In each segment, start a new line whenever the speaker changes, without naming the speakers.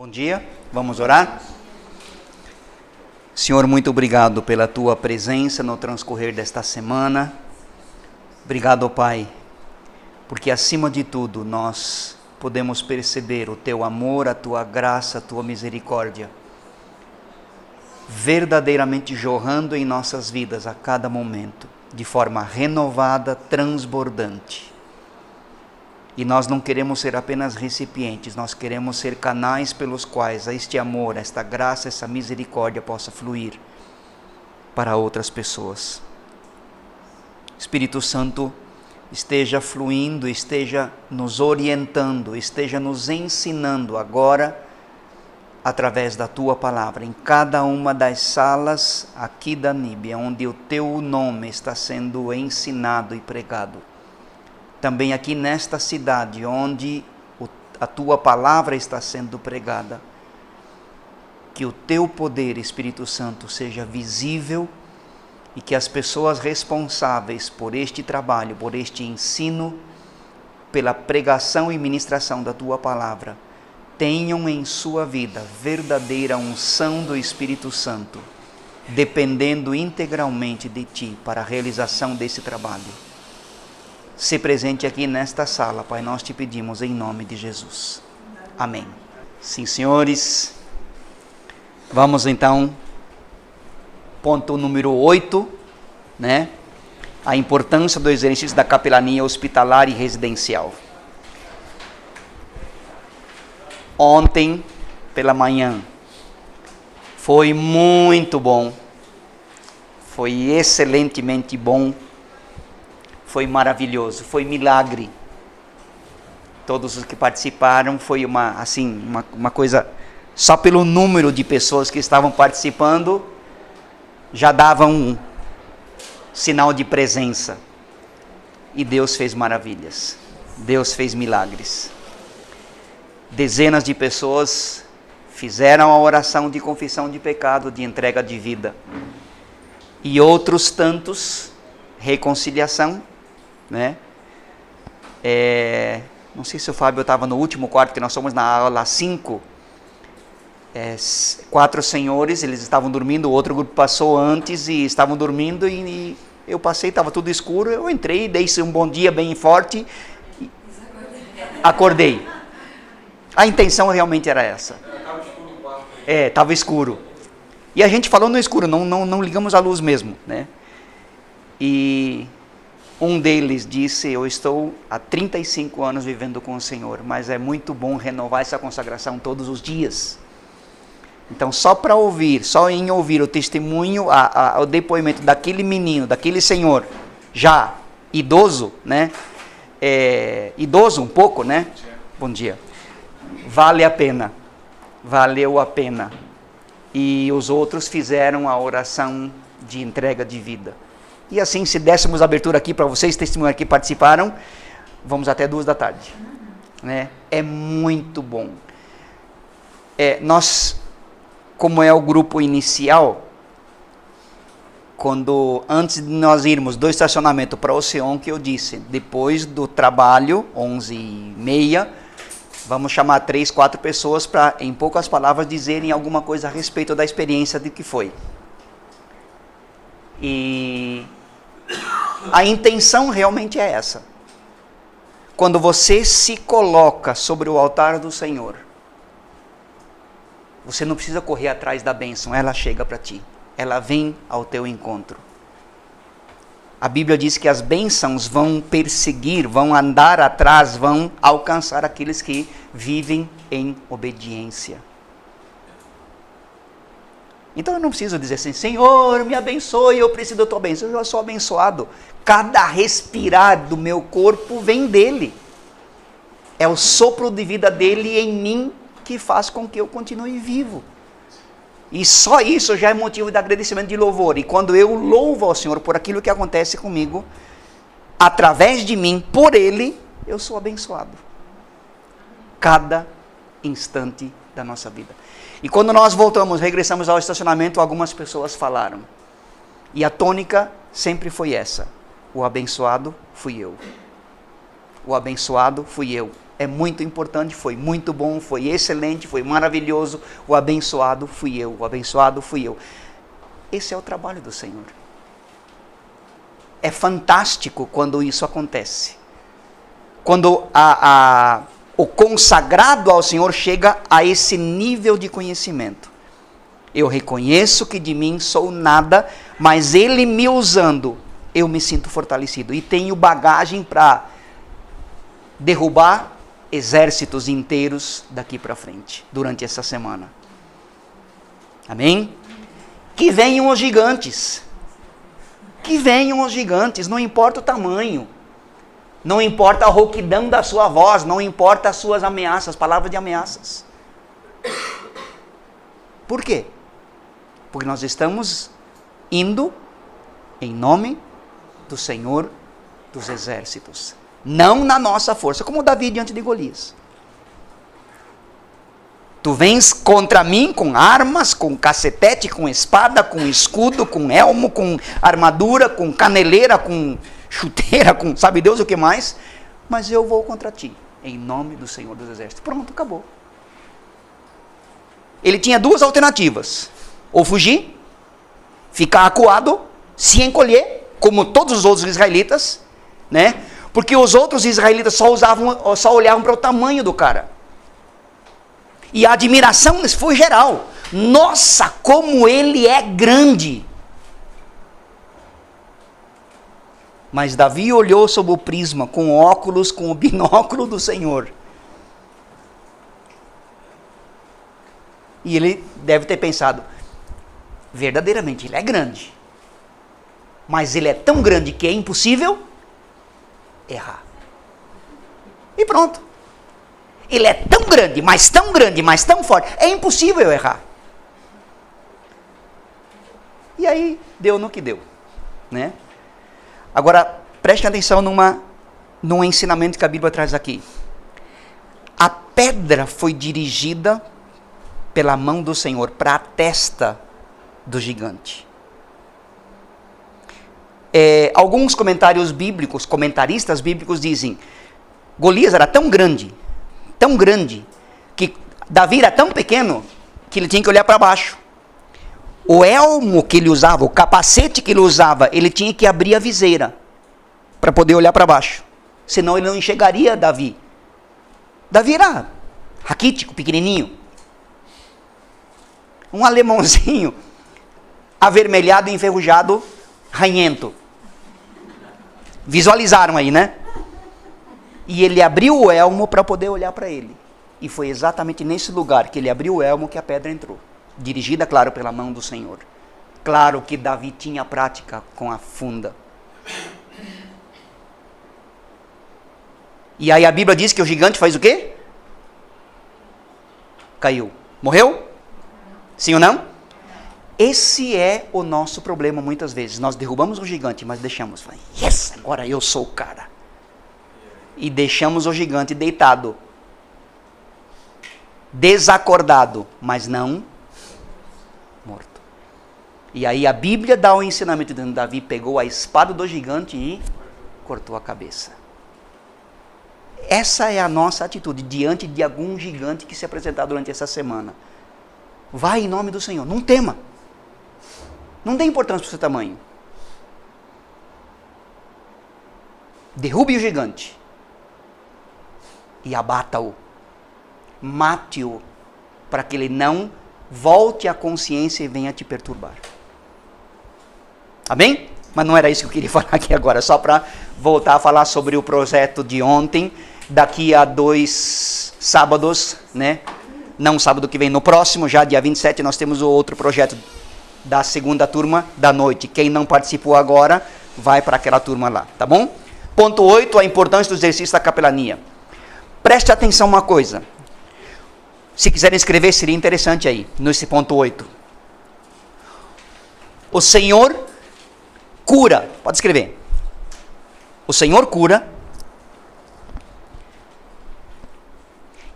Bom dia, vamos orar? Senhor, muito obrigado pela Tua presença no transcorrer desta semana. Obrigado, Pai, porque acima de tudo nós podemos perceber o Teu amor, a Tua graça, a Tua misericórdia, verdadeiramente jorrando em nossas vidas a cada momento, de forma renovada, transbordante. E nós não queremos ser apenas recipientes, nós queremos ser canais pelos quais este amor, esta graça, essa misericórdia possa fluir para outras pessoas. Espírito Santo, esteja fluindo, esteja nos orientando, esteja nos ensinando agora, através da Tua palavra, em cada uma das salas aqui da Níbia, onde o Teu nome está sendo ensinado e pregado. Também aqui nesta cidade, onde a Tua palavra está sendo pregada, que o Teu poder, Espírito Santo, seja visível e que as pessoas responsáveis por este trabalho, por este ensino, pela pregação e ministração da Tua palavra, tenham em sua vida verdadeira unção do Espírito Santo, dependendo integralmente de Ti para a realização desse trabalho. Se presente aqui nesta sala, Pai, nós te pedimos em nome de Jesus. Amém. Sim, senhores. Vamos então, ponto número 8, né? A importância do exercício da capelania hospitalar e residencial. Ontem, pela manhã, foi muito bom. Foi excelentemente bom. Foi maravilhoso, foi milagre. Todos os que participaram, foi uma coisa, só pelo número de pessoas que estavam participando, já dava um sinal de presença. E Deus fez maravilhas, Deus fez milagres. Dezenas de pessoas fizeram a oração de confissão de pecado, de entrega de vida. E outros tantos, reconciliação, né? Não sei se o Fábio estava no último quarto, porque nós somos na aula 5. 4 senhores, eles estavam dormindo, o outro grupo passou antes e estavam dormindo, e eu passei, estava tudo escuro, eu entrei, dei um bom dia bem forte, e acordei. A intenção realmente era essa. Estava escuro. E a gente falou no escuro, não ligamos a luz mesmo, né? E um deles disse: eu estou há 35 anos vivendo com o Senhor, mas é muito bom renovar essa consagração todos os dias. Então, só em ouvir o testemunho, o depoimento daquele menino, daquele senhor, já idoso, né? Idoso um pouco, né? Bom dia. Vale a pena, valeu a pena. E os outros fizeram a oração de entrega de vida. E assim, se dessemos abertura aqui para vocês, testemunhar que participaram, vamos até 2 da tarde. Né? É muito bom. Nós, como é o grupo inicial, antes de nós irmos do estacionamento para o Oceon, que eu disse, depois do trabalho, 11h30, vamos chamar 3, 4 pessoas para, em poucas palavras, dizerem alguma coisa a respeito da experiência de que foi. E a intenção realmente é essa. Quando você se coloca sobre o altar do Senhor, você não precisa correr atrás da bênção, ela chega para ti, ela vem ao teu encontro. A Bíblia diz que as bênçãos vão perseguir, vão andar atrás, vão alcançar aqueles que vivem em obediência. Então eu não preciso dizer assim: Senhor, me abençoe, eu preciso da tua bênção. Eu já sou abençoado. Cada respirar do meu corpo vem dele. É o sopro de vida dele em mim que faz com que eu continue vivo. E só isso já é motivo de agradecimento, de louvor. E quando eu louvo ao Senhor por aquilo que acontece comigo, através de mim, por Ele, eu sou abençoado. Cada instante da nossa vida. E quando nós regressamos ao estacionamento, algumas pessoas falaram. E a tônica sempre foi essa: o abençoado fui eu. O abençoado fui eu. é muito importante, foi muito bom, foi excelente, foi maravilhoso. O abençoado fui eu, o abençoado fui eu. Esse é o trabalho do Senhor. É fantástico quando isso acontece. Quando o consagrado ao Senhor chega a esse nível de conhecimento. Eu reconheço que de mim sou nada, mas Ele me usando, eu me sinto fortalecido. E tenho bagagem para derrubar exércitos inteiros daqui para frente, durante essa semana. Amém? Que venham os gigantes. Que venham os gigantes, não importa o tamanho. Não importa a rouquidão da sua voz, não importa as suas ameaças, palavras de ameaças. Por quê? Porque nós estamos indo em nome do Senhor dos Exércitos. Não na nossa força, como Davi diante de Golias. Tu vens contra mim com armas, com cacetete, com espada, com escudo, com elmo, com armadura, com caneleira, com chuteira, com sabe Deus o que mais, mas eu vou contra ti, em nome do Senhor dos Exércitos. Pronto, acabou. Ele tinha duas alternativas: ou fugir, ficar acuado, se encolher, como todos os outros israelitas, né? Porque os outros israelitas só olhavam para o tamanho do cara. E a admiração foi geral. Nossa, como ele é grande! Mas Davi olhou sob o prisma, com óculos, com o binóculo do Senhor. E ele deve ter pensado, verdadeiramente, ele é grande. Mas ele é tão grande que é impossível errar. E pronto. Ele é tão grande, mas tão forte, é impossível errar. E aí, deu no que deu, né? Agora, preste atenção num ensinamento que a Bíblia traz aqui. A pedra foi dirigida pela mão do Senhor para a testa do gigante. Alguns comentaristas bíblicos dizem, Golias era tão grande, que Davi era tão pequeno, que ele tinha que olhar para baixo. O elmo que ele usava, o capacete que ele usava, ele tinha que abrir a viseira para poder olhar para baixo. Senão ele não enxergaria Davi. Davi era raquítico, pequenininho. Um alemãozinho, avermelhado, enferrujado, ranhento. Visualizaram aí, né? E ele abriu o elmo para poder olhar para ele. E foi exatamente nesse lugar que ele abriu o elmo que a pedra entrou. Dirigida, claro, pela mão do Senhor. Claro que Davi tinha prática com a funda. E aí a Bíblia diz que o gigante faz o quê? Caiu. Morreu? Sim ou não? Esse é o nosso problema muitas vezes. Nós derrubamos o gigante, mas deixamos. Yes, agora eu sou o cara. E deixamos o gigante deitado. Desacordado, mas não morto. E aí a Bíblia dá o ensinamento de Davi pegou a espada do gigante e cortou a cabeça. Essa é a nossa atitude diante de algum gigante que se apresentar durante essa semana. Vai em nome do Senhor, não tema. Não dê importância para o seu tamanho. Derrube o gigante e abata-o. Mate-o, para que ele não volte à consciência e venha te perturbar. Amém? Mas não era isso que eu queria falar aqui agora, só para voltar a falar sobre o projeto de ontem. Daqui a 2 sábados, né? Não sábado que vem, no próximo, já dia 27, nós temos o outro projeto da segunda turma da noite. Quem não participou agora, vai para aquela turma lá, tá bom? Ponto 8, a importância do exercício da capelania. Preste atenção uma coisa. Se quiserem escrever, seria interessante aí, nesse ponto 8. O Senhor cura, pode escrever. O Senhor cura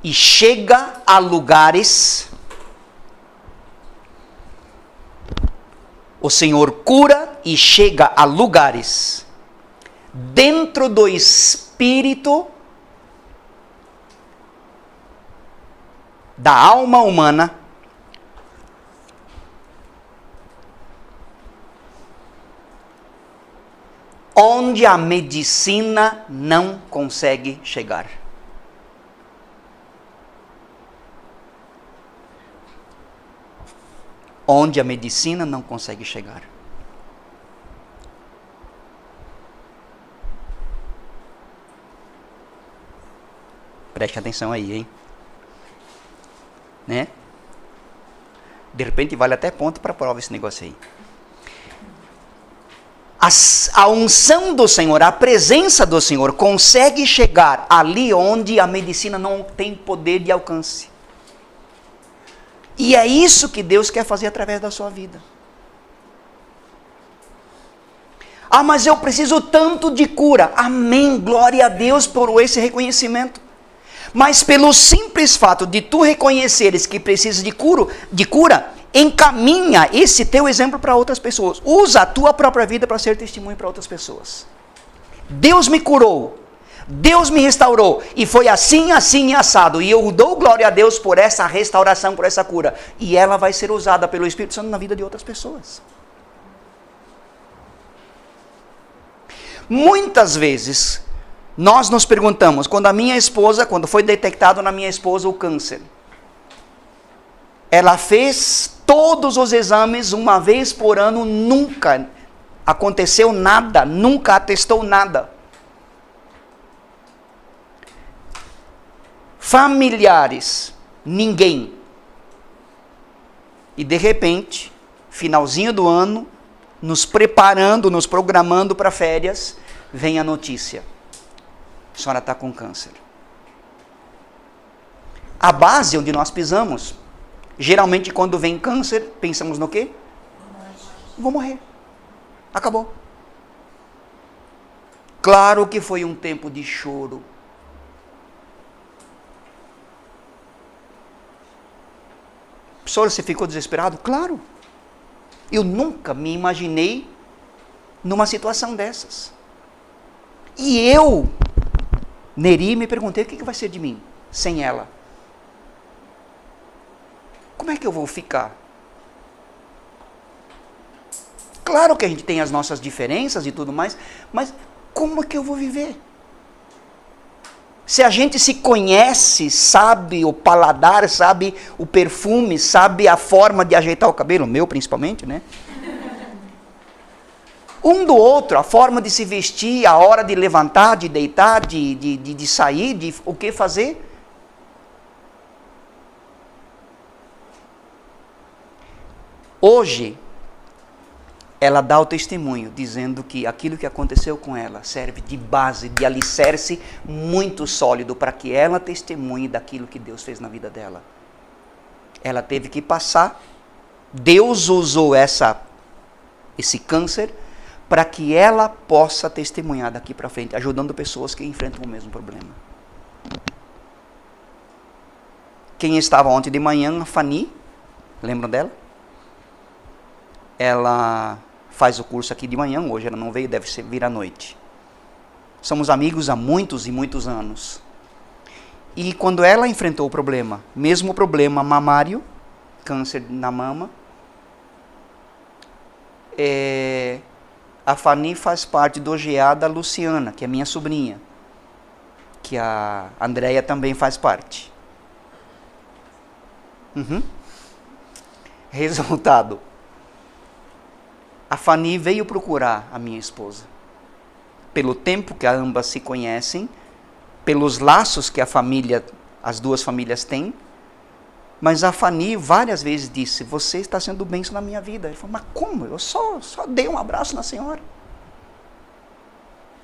e chega a lugares. O Senhor cura e chega a lugares dentro do espírito da alma humana, onde a medicina não consegue chegar. Onde a medicina não consegue chegar. Preste atenção aí, hein? Né? De repente vale até ponto para prova esse negócio aí. A unção do Senhor, a presença do Senhor consegue chegar ali onde a medicina não tem poder de alcance. E é isso que Deus quer fazer através da sua vida. Ah, mas eu preciso tanto de cura. Amém, glória a Deus por esse reconhecimento. Mas pelo simples fato de tu reconheceres que precisas de cura, encaminha esse teu exemplo para outras pessoas. Usa a tua própria vida para ser testemunho para outras pessoas. Deus me curou. Deus me restaurou. E foi assim, assim e assado. E eu dou glória a Deus por essa restauração, por essa cura. E ela vai ser usada pelo Espírito Santo na vida de outras pessoas. Muitas vezes, nós nos perguntamos, quando foi detectado na minha esposa o câncer, ela fez todos os exames uma vez por ano, nunca aconteceu nada, nunca atestou nada. Familiares, ninguém. E de repente, finalzinho do ano, nos preparando, nos programando para férias, vem a notícia. A senhora está com câncer. A base onde nós pisamos, geralmente quando vem câncer, pensamos no quê? Vou morrer. Acabou. Claro que foi um tempo de choro. Senhor, você ficou desesperado? Claro. Eu nunca me imaginei numa situação dessas. E eu, Neri, me perguntei, o que vai ser de mim sem ela? Como é que eu vou ficar? Claro que a gente tem as nossas diferenças e tudo mais, mas como é que eu vou viver? Se a gente se conhece, sabe o paladar, sabe o perfume, sabe a forma de ajeitar o cabelo, o meu principalmente, né? Um do outro, a forma de se vestir, a hora de levantar, de deitar, de sair, de o que fazer. Hoje, ela dá o testemunho, dizendo que aquilo que aconteceu com ela serve de base, de alicerce muito sólido para que ela testemunhe daquilo que Deus fez na vida dela. Ela teve que passar, Deus usou esse câncer para que ela possa testemunhar daqui para frente, ajudando pessoas que enfrentam o mesmo problema. Quem estava ontem de manhã, a Fanny, lembram dela? Ela faz o curso aqui de manhã, hoje ela não veio, deve vir à noite. Somos amigos há muitos e muitos anos. E quando ela enfrentou o problema, mesmo problema mamário, câncer na mama, a Fanny faz parte do GA da Luciana, que é minha sobrinha, que a Andréia também faz parte. Resultado. A Fanny veio procurar a minha esposa. Pelo tempo que ambas se conhecem, pelos laços que as duas famílias têm. Mas a Fanny várias vezes disse, você está sendo bênção na minha vida. Ele falou, mas como? Eu só dei um abraço na senhora.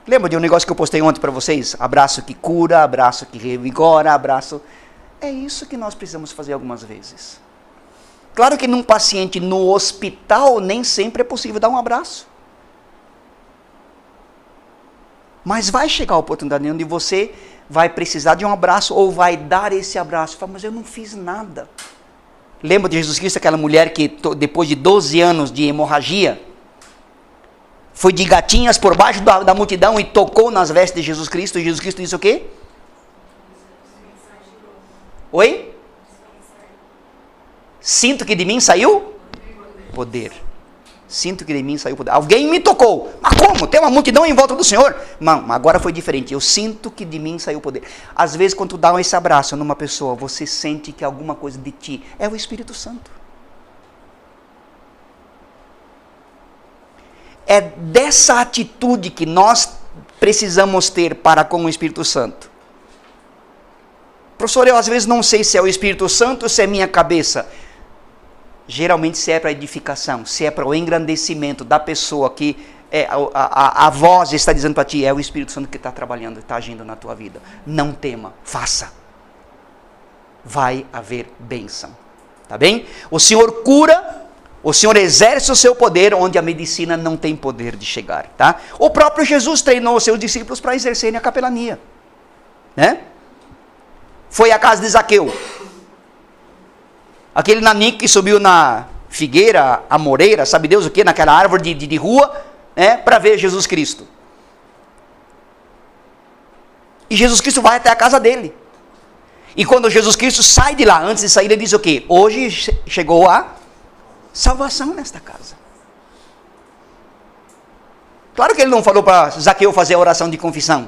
Lembra de um negócio que eu postei ontem para vocês? Abraço que cura, abraço que revigora, abraço... É isso que nós precisamos fazer algumas vezes. Claro que num paciente no hospital nem sempre é possível dar um abraço. Mas vai chegar a oportunidade onde você vai precisar de um abraço ou vai dar esse abraço. Fala, mas eu não fiz nada. Lembra de Jesus Cristo, aquela mulher que depois de 12 anos de hemorragia, foi de gatinhas por baixo da multidão e tocou nas vestes de Jesus Cristo. E Jesus Cristo disse o quê? Oi? Sinto que de mim saiu poder. Sinto que de mim saiu poder. Alguém me tocou. Mas como? Tem uma multidão em volta do Senhor. Não, agora foi diferente. Eu sinto que de mim saiu poder. Às vezes, quando tu dá esse abraço numa pessoa, você sente que alguma coisa de ti é o Espírito Santo. É dessa atitude que nós precisamos ter para com o Espírito Santo. Professor, eu às vezes não sei se é o Espírito Santo ou se é minha cabeça. Geralmente se é para edificação, se é para o engrandecimento da pessoa que a voz está dizendo para ti, é o Espírito Santo que está trabalhando, está agindo na tua vida. Não tema, faça. Vai haver bênção. Tá bem? O Senhor cura, o Senhor exerce o seu poder onde a medicina não tem poder de chegar. Tá? O próprio Jesus treinou os seus discípulos para exercerem a capelania. Né? Foi à casa de Zaqueu. Aquele nanico que subiu na figueira, a moreira, sabe Deus o que, naquela árvore de rua, né, para ver Jesus Cristo. E Jesus Cristo vai até a casa dele. E quando Jesus Cristo sai de lá, antes de sair, ele diz o quê? Hoje chegou a salvação nesta casa. Claro que ele não falou para Zaqueu fazer a oração de confissão,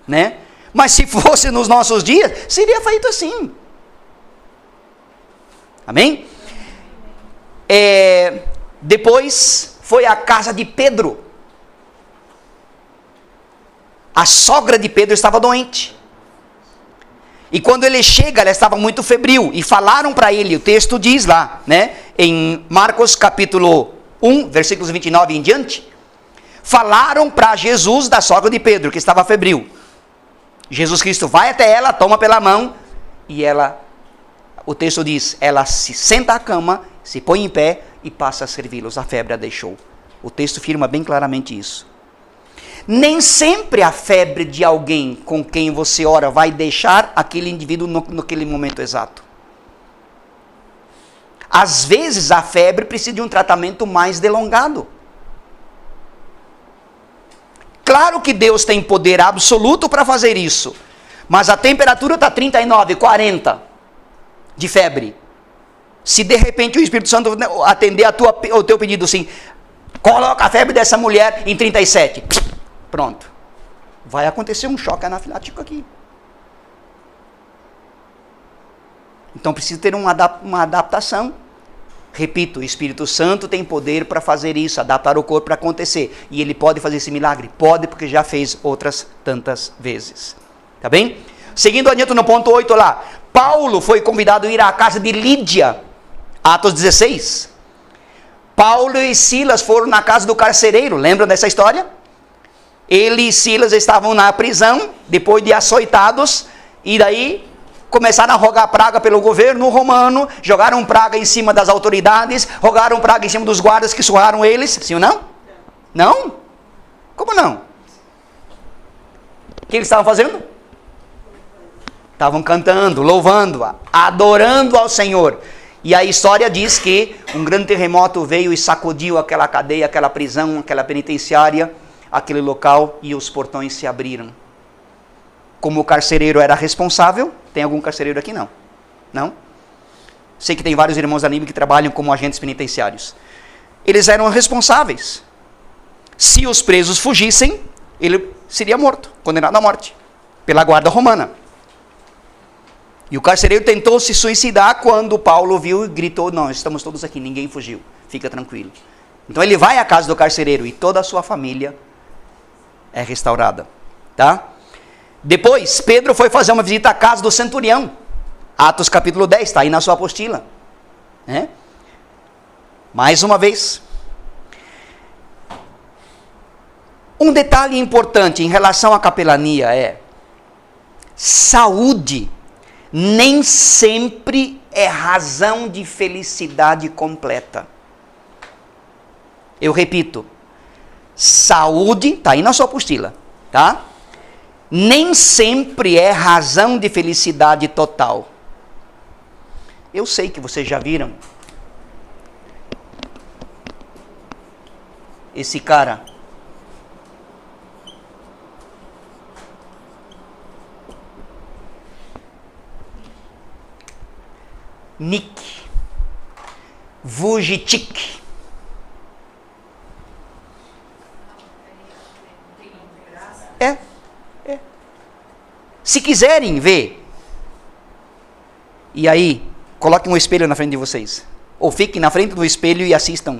né? Mas se fosse nos nossos dias, seria feito assim. Amém? Depois foi à casa de Pedro. A sogra de Pedro estava doente. E quando ele chega, ela estava muito febril. E falaram para ele, o texto diz lá, né? Em Marcos capítulo 1, versículos 29 em diante. Falaram para Jesus da sogra de Pedro, que estava febril. Jesus Cristo vai até ela, toma pela mão e ela... O texto diz, ela se senta à cama, se põe em pé e passa a servi-los. A febre a deixou. O texto afirma bem claramente isso. Nem sempre a febre de alguém com quem você ora vai deixar aquele indivíduo naquele momento exato. Às vezes a febre precisa de um tratamento mais delongado. Claro que Deus tem poder absoluto para fazer isso. Mas a temperatura está 39, 40. De febre. Se de repente o Espírito Santo atender o teu pedido assim, coloca a febre dessa mulher em 37. Pronto. Vai acontecer um choque anafilático aqui. Então precisa ter uma adaptação. Repito, o Espírito Santo tem poder para fazer isso, adaptar o corpo para acontecer. E ele pode fazer esse milagre? Pode, porque já fez outras tantas vezes. Tá bem? Seguindo adiante no ponto 8 lá. Paulo foi convidado a ir à casa de Lídia. Atos 16. Paulo e Silas foram na casa do carcereiro. Lembram dessa história? Ele e Silas estavam na prisão, depois de açoitados. E daí começaram a rogar praga pelo governo romano. Jogaram praga em cima das autoridades. Rogaram praga em cima dos guardas que surraram eles. Sim ou não? Não? Como não? O que eles estavam fazendo? Estavam cantando, louvando, adorando ao Senhor. E a história diz que um grande terremoto veio e sacudiu aquela cadeia, aquela prisão, aquela penitenciária, aquele local, e os portões se abriram. Como o carcereiro era responsável, tem algum carcereiro aqui? Não. Não? Sei que tem vários irmãos da Líbia que trabalham como agentes penitenciários. Eles eram responsáveis. Se os presos fugissem, ele seria morto, condenado à morte, pela guarda romana. E o carcereiro tentou se suicidar quando Paulo viu e gritou, não, estamos todos aqui, ninguém fugiu, fica tranquilo. Então ele vai à casa do carcereiro e toda a sua família é restaurada. Tá? Depois, Pedro foi fazer uma visita à casa do centurião. Atos capítulo 10, está aí na sua apostila. Né? Mais uma vez. Um detalhe importante em relação à capelania é, saúde nem sempre é razão de felicidade completa. Eu repito, saúde, está aí na sua apostila, tá? Nem sempre é razão de felicidade total. Eu sei que vocês já viram esse cara. Nick. Vujicic. É. Se quiserem ver, e aí, coloquem um espelho na frente de vocês. Ou fiquem na frente do espelho e assistam.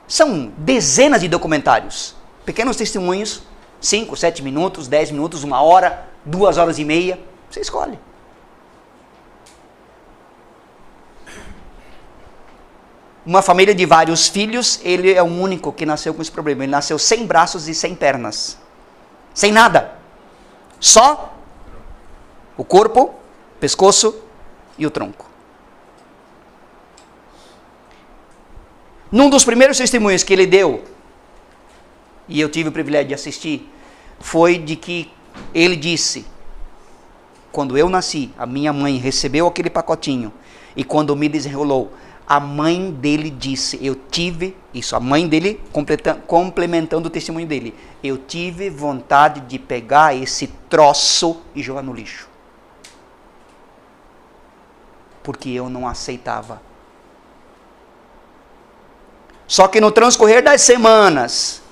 São dezenas de documentários. Pequenos testemunhos, 5, 7 minutos, 10 minutos, 1 hora, 2 horas e meia. Você escolhe. Uma família de vários filhos, ele é o único que nasceu com esse problema. Ele nasceu sem braços e sem pernas. Sem nada. Só o corpo, pescoço e o tronco. Num dos primeiros testemunhos que ele deu, e eu tive o privilégio de assistir, foi de que ele disse: quando eu nasci, a minha mãe recebeu aquele pacotinho, e quando me desenrolou, a mãe dele disse, eu tive, isso, a mãe dele complementando o testemunho dele, eu tive vontade de pegar esse troço e jogar no lixo. Porque eu não aceitava. Só que no transcorrer das semanas,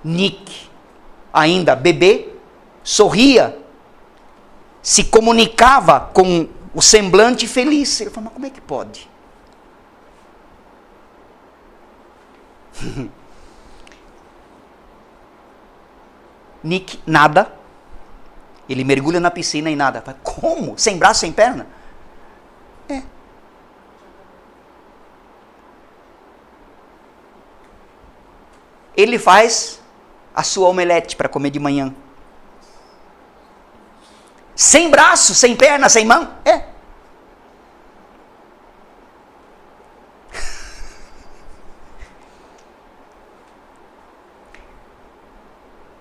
Nick, ainda bebê, sorria, se comunicava com o semblante feliz. Ele falou, mas como é que pode? Nick nada. Ele mergulha na piscina e nada. Como? Sem braço, sem perna? É. Ele faz a sua omelete para comer de manhã. Sem braço, sem perna, sem mão? É.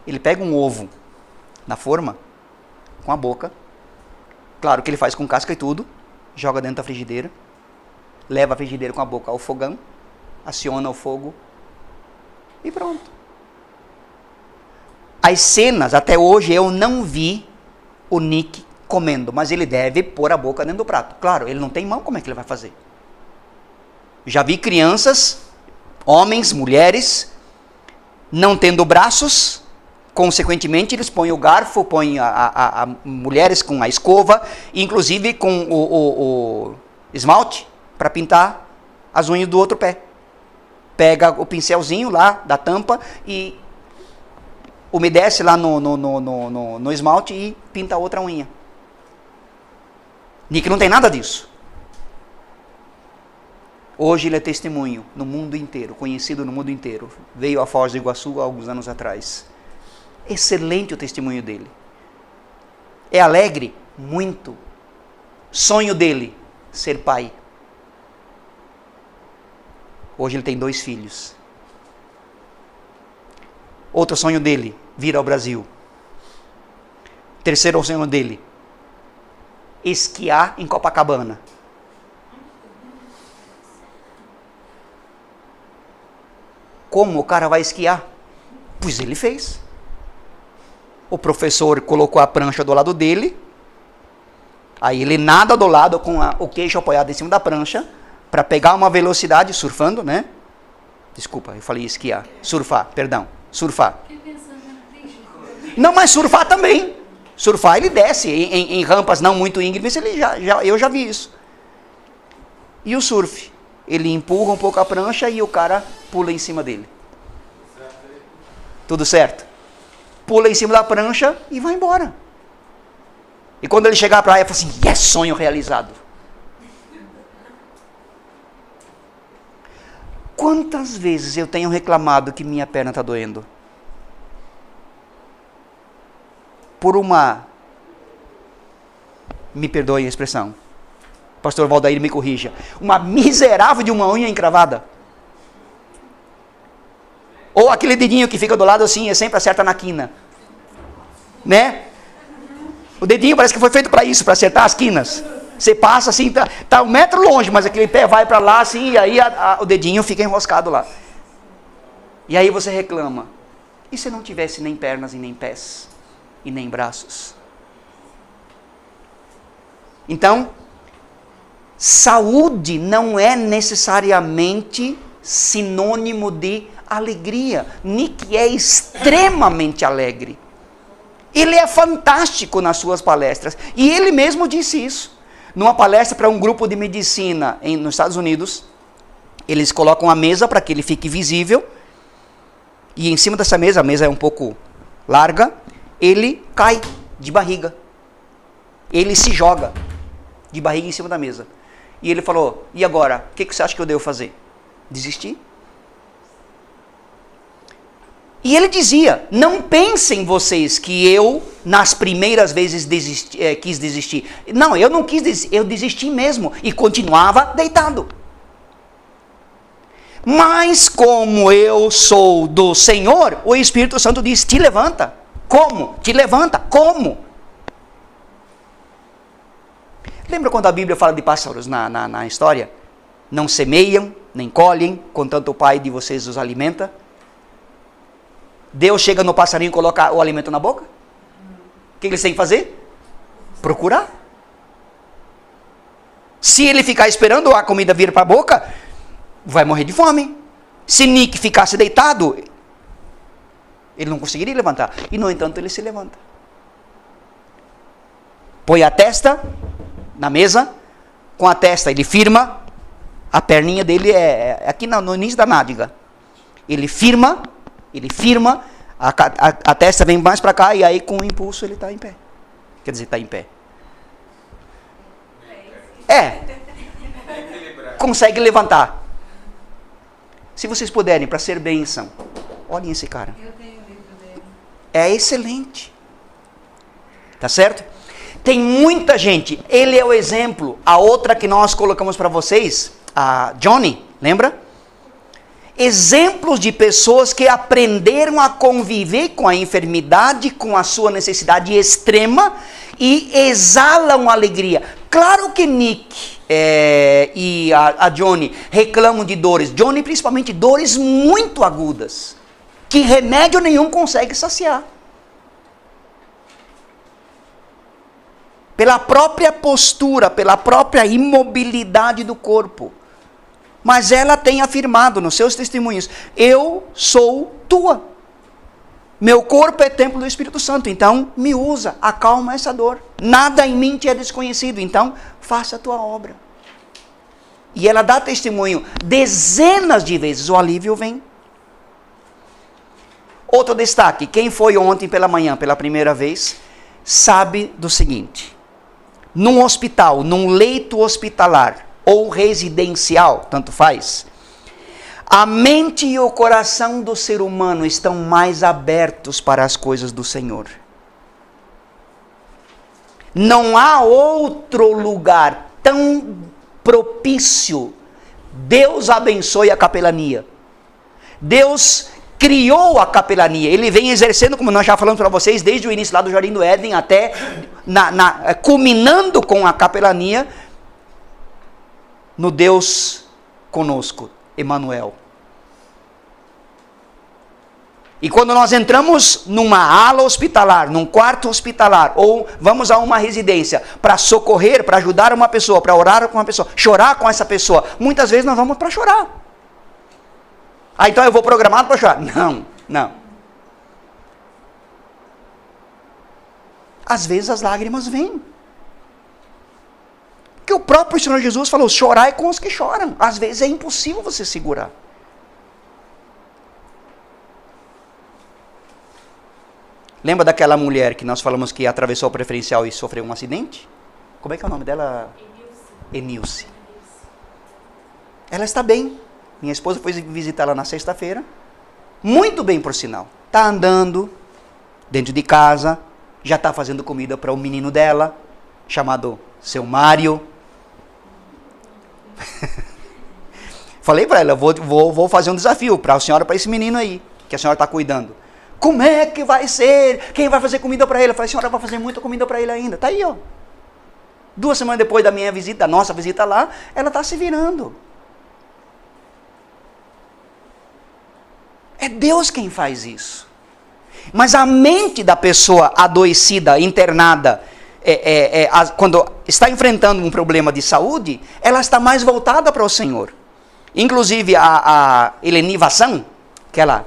Ele pega um ovo na forma, com a boca. Claro que ele faz com casca e tudo. Joga dentro da frigideira. Leva a frigideira com a boca ao fogão. Aciona o fogo. E pronto. As cenas, até hoje, eu não vi o Nick comendo, mas ele deve pôr a boca dentro do prato. Claro, ele não tem mão, como é que ele vai fazer? Já vi crianças, homens, mulheres, não tendo braços, consequentemente eles põem o garfo, põem a mulheres com a escova, inclusive com o esmalte, para pintar as unhas do outro pé. Pega o pincelzinho lá da tampa e umedece lá no esmalte e pinta a outra unha. Nick não tem nada disso. Hoje ele é testemunho no mundo inteiro, conhecido no mundo inteiro. Veio a Foz do Iguaçu há alguns anos atrás. Excelente o testemunho dele. É alegre? Muito. Sonho dele, ser pai. Hoje ele tem 2 filhos. Outro sonho dele, vir ao Brasil. Terceiro sonho dele, esquiar em Copacabana. Como o cara vai esquiar? Pois ele fez. O professor colocou a prancha do lado dele, aí ele nada do lado com o queixo apoiado em cima da prancha, para pegar uma velocidade, surfando, né? Desculpa, eu falei esquiar. Surfar, perdão. Surfar. Não, mas surfar também. Surfar ele desce em rampas não muito íngremes, eu já vi isso. E o surf? Ele empurra um pouco a prancha e o cara pula em cima dele. Tudo certo? Pula em cima da prancha e vai embora. E quando ele chegar à praia, ele fala assim, yes, sonho realizado. Quantas vezes eu tenho reclamado que minha perna está doendo? Por uma... Me perdoe a expressão. Pastor Valdair me corrija. Uma miserável de uma unha encravada. Ou aquele dedinho que fica do lado assim, e sempre acerta na quina. Né? O dedinho parece que foi feito para isso, para acertar as quinas. Você passa assim, tá 1 metro longe, mas aquele pé vai para lá assim, e aí o dedinho fica enroscado lá. E aí você reclama. E se não tivesse nem pernas e nem pés? E nem braços? Então, Saúde não é necessariamente sinônimo de alegria. Nick é extremamente alegre. Ele é fantástico nas suas palestras. E ele mesmo disse isso. Numa palestra para um grupo de medicina nos Estados Unidos, eles colocam a mesa para que ele fique visível. E em cima dessa mesa, a mesa é um pouco larga, ele cai de barriga. Ele se joga de barriga em cima da mesa. E ele falou, e agora? O que você acha que eu devo fazer? Desistir? E ele dizia, não pensem vocês que eu, nas primeiras vezes, quis desistir. Não, eu não quis desistir, eu desisti mesmo. E continuava deitado. Mas como eu sou do Senhor, o Espírito Santo diz, te levanta. Como? Te levanta. Como? Lembra quando a Bíblia fala de pássaros na história? Não semeiam, nem colhem, contanto o Pai de vocês os alimenta. Deus chega no passarinho e coloca o alimento na boca? O que eles têm que fazer? Procurar. Se ele ficar esperando a comida vir para a boca, vai morrer de fome. Se Nick ficasse deitado, ele não conseguiria levantar. E no entanto ele se levanta. Põe a testa na mesa, com a testa ele firma, a perninha dele é aqui no início da nádega. Ele firma, a testa vem mais para cá e aí com o impulso ele está em pé. Quer dizer, está em pé. Consegue levantar. Se vocês puderem, para ser bênção, olhem esse cara.
Eu tenho o livro dele.
É excelente. Tá certo? Tem muita gente. Ele é o exemplo. A outra que nós colocamos para vocês, a Johnny, lembra? Exemplos de pessoas que aprenderam a conviver com a enfermidade, com a sua necessidade extrema e exalam alegria. Claro que Nick e a Johnny reclamam de dores. Johnny principalmente dores muito agudas, que remédio nenhum consegue saciar. Pela própria postura, pela própria imobilidade do corpo. Mas ela tem afirmado nos seus testemunhos, eu sou tua. Meu corpo é templo do Espírito Santo, então me usa, acalma essa dor. Nada em mim te é desconhecido, então faça a tua obra. E ela dá testemunho dezenas de vezes, o alívio vem. Outro destaque, quem foi ontem pela manhã pela primeira vez, sabe do seguinte. Num hospital, num leito hospitalar ou residencial, tanto faz, a mente e o coração do ser humano estão mais abertos para as coisas do Senhor. Não há outro lugar tão propício. Deus abençoe a capelania. Deus criou a capelania. Ele vem exercendo, como nós já falamos para vocês, desde o início lá do Jardim do Éden até culminando com a capelania no Deus conosco, Emanuel. E quando nós entramos numa ala hospitalar, num quarto hospitalar, ou vamos a uma residência para socorrer, para ajudar uma pessoa, para orar com uma pessoa, chorar com essa pessoa, muitas vezes nós vamos para chorar. Ah, então eu vou programado para chorar. Não. Às vezes as lágrimas vêm. Porque o próprio Senhor Jesus falou, chorai com os que choram. Às vezes é impossível você segurar. Lembra daquela mulher que nós falamos que atravessou o preferencial e sofreu um acidente? Como é que é o nome dela? Enilce. Ela está bem. Minha esposa foi visitá-la na sexta-feira. Muito bem, por sinal. Está andando dentro de casa. Já está fazendo comida para o menino dela, chamado seu Mário. Falei para ela, vou fazer um desafio para a senhora, para esse menino aí, que a senhora está cuidando. Como é que vai ser? Quem vai fazer comida para ele? Eu falei, a senhora vai fazer muita comida para ele ainda. Está aí, ó. 2 semanas depois da minha visita, da nossa visita lá, ela está se virando. É Deus quem faz isso. Mas a mente da pessoa adoecida, internada, quando está enfrentando um problema de saúde, ela está mais voltada para o Senhor. Inclusive a Eleni Vassan, aquela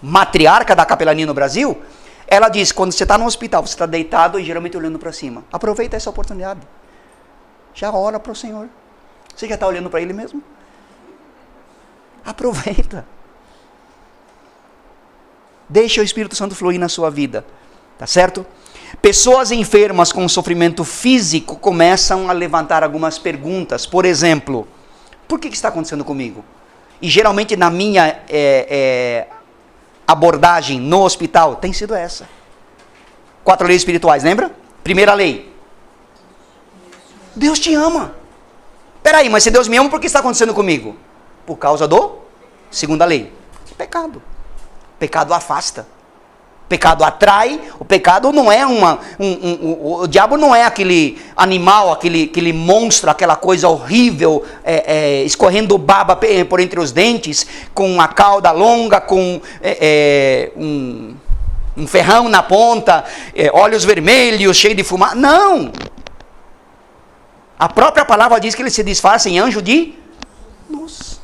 matriarca da capelania no Brasil, ela diz, quando você está no hospital, você está deitado e geralmente olhando para cima. Aproveita essa oportunidade. Já ora para o Senhor. Você já está olhando para Ele mesmo? Aproveita. Deixa o Espírito Santo fluir na sua vida. Tá certo? Pessoas enfermas com sofrimento físico começam a levantar algumas perguntas. Por exemplo, por que está acontecendo comigo? E geralmente na minha abordagem no hospital tem sido essa. 4 leis espirituais, lembra? Primeira lei. Deus te ama. Peraí, mas se Deus me ama, por que está acontecendo comigo? Por causa do segunda lei. Pecado. Pecado afasta. Pecado atrai. O pecado não é o diabo não é aquele animal, aquele monstro, aquela coisa horrível, escorrendo baba por entre os dentes, com uma cauda longa, com um ferrão na ponta, olhos vermelhos, cheio de fumaça. Não! A própria palavra diz que ele se disfarça em anjo de luz.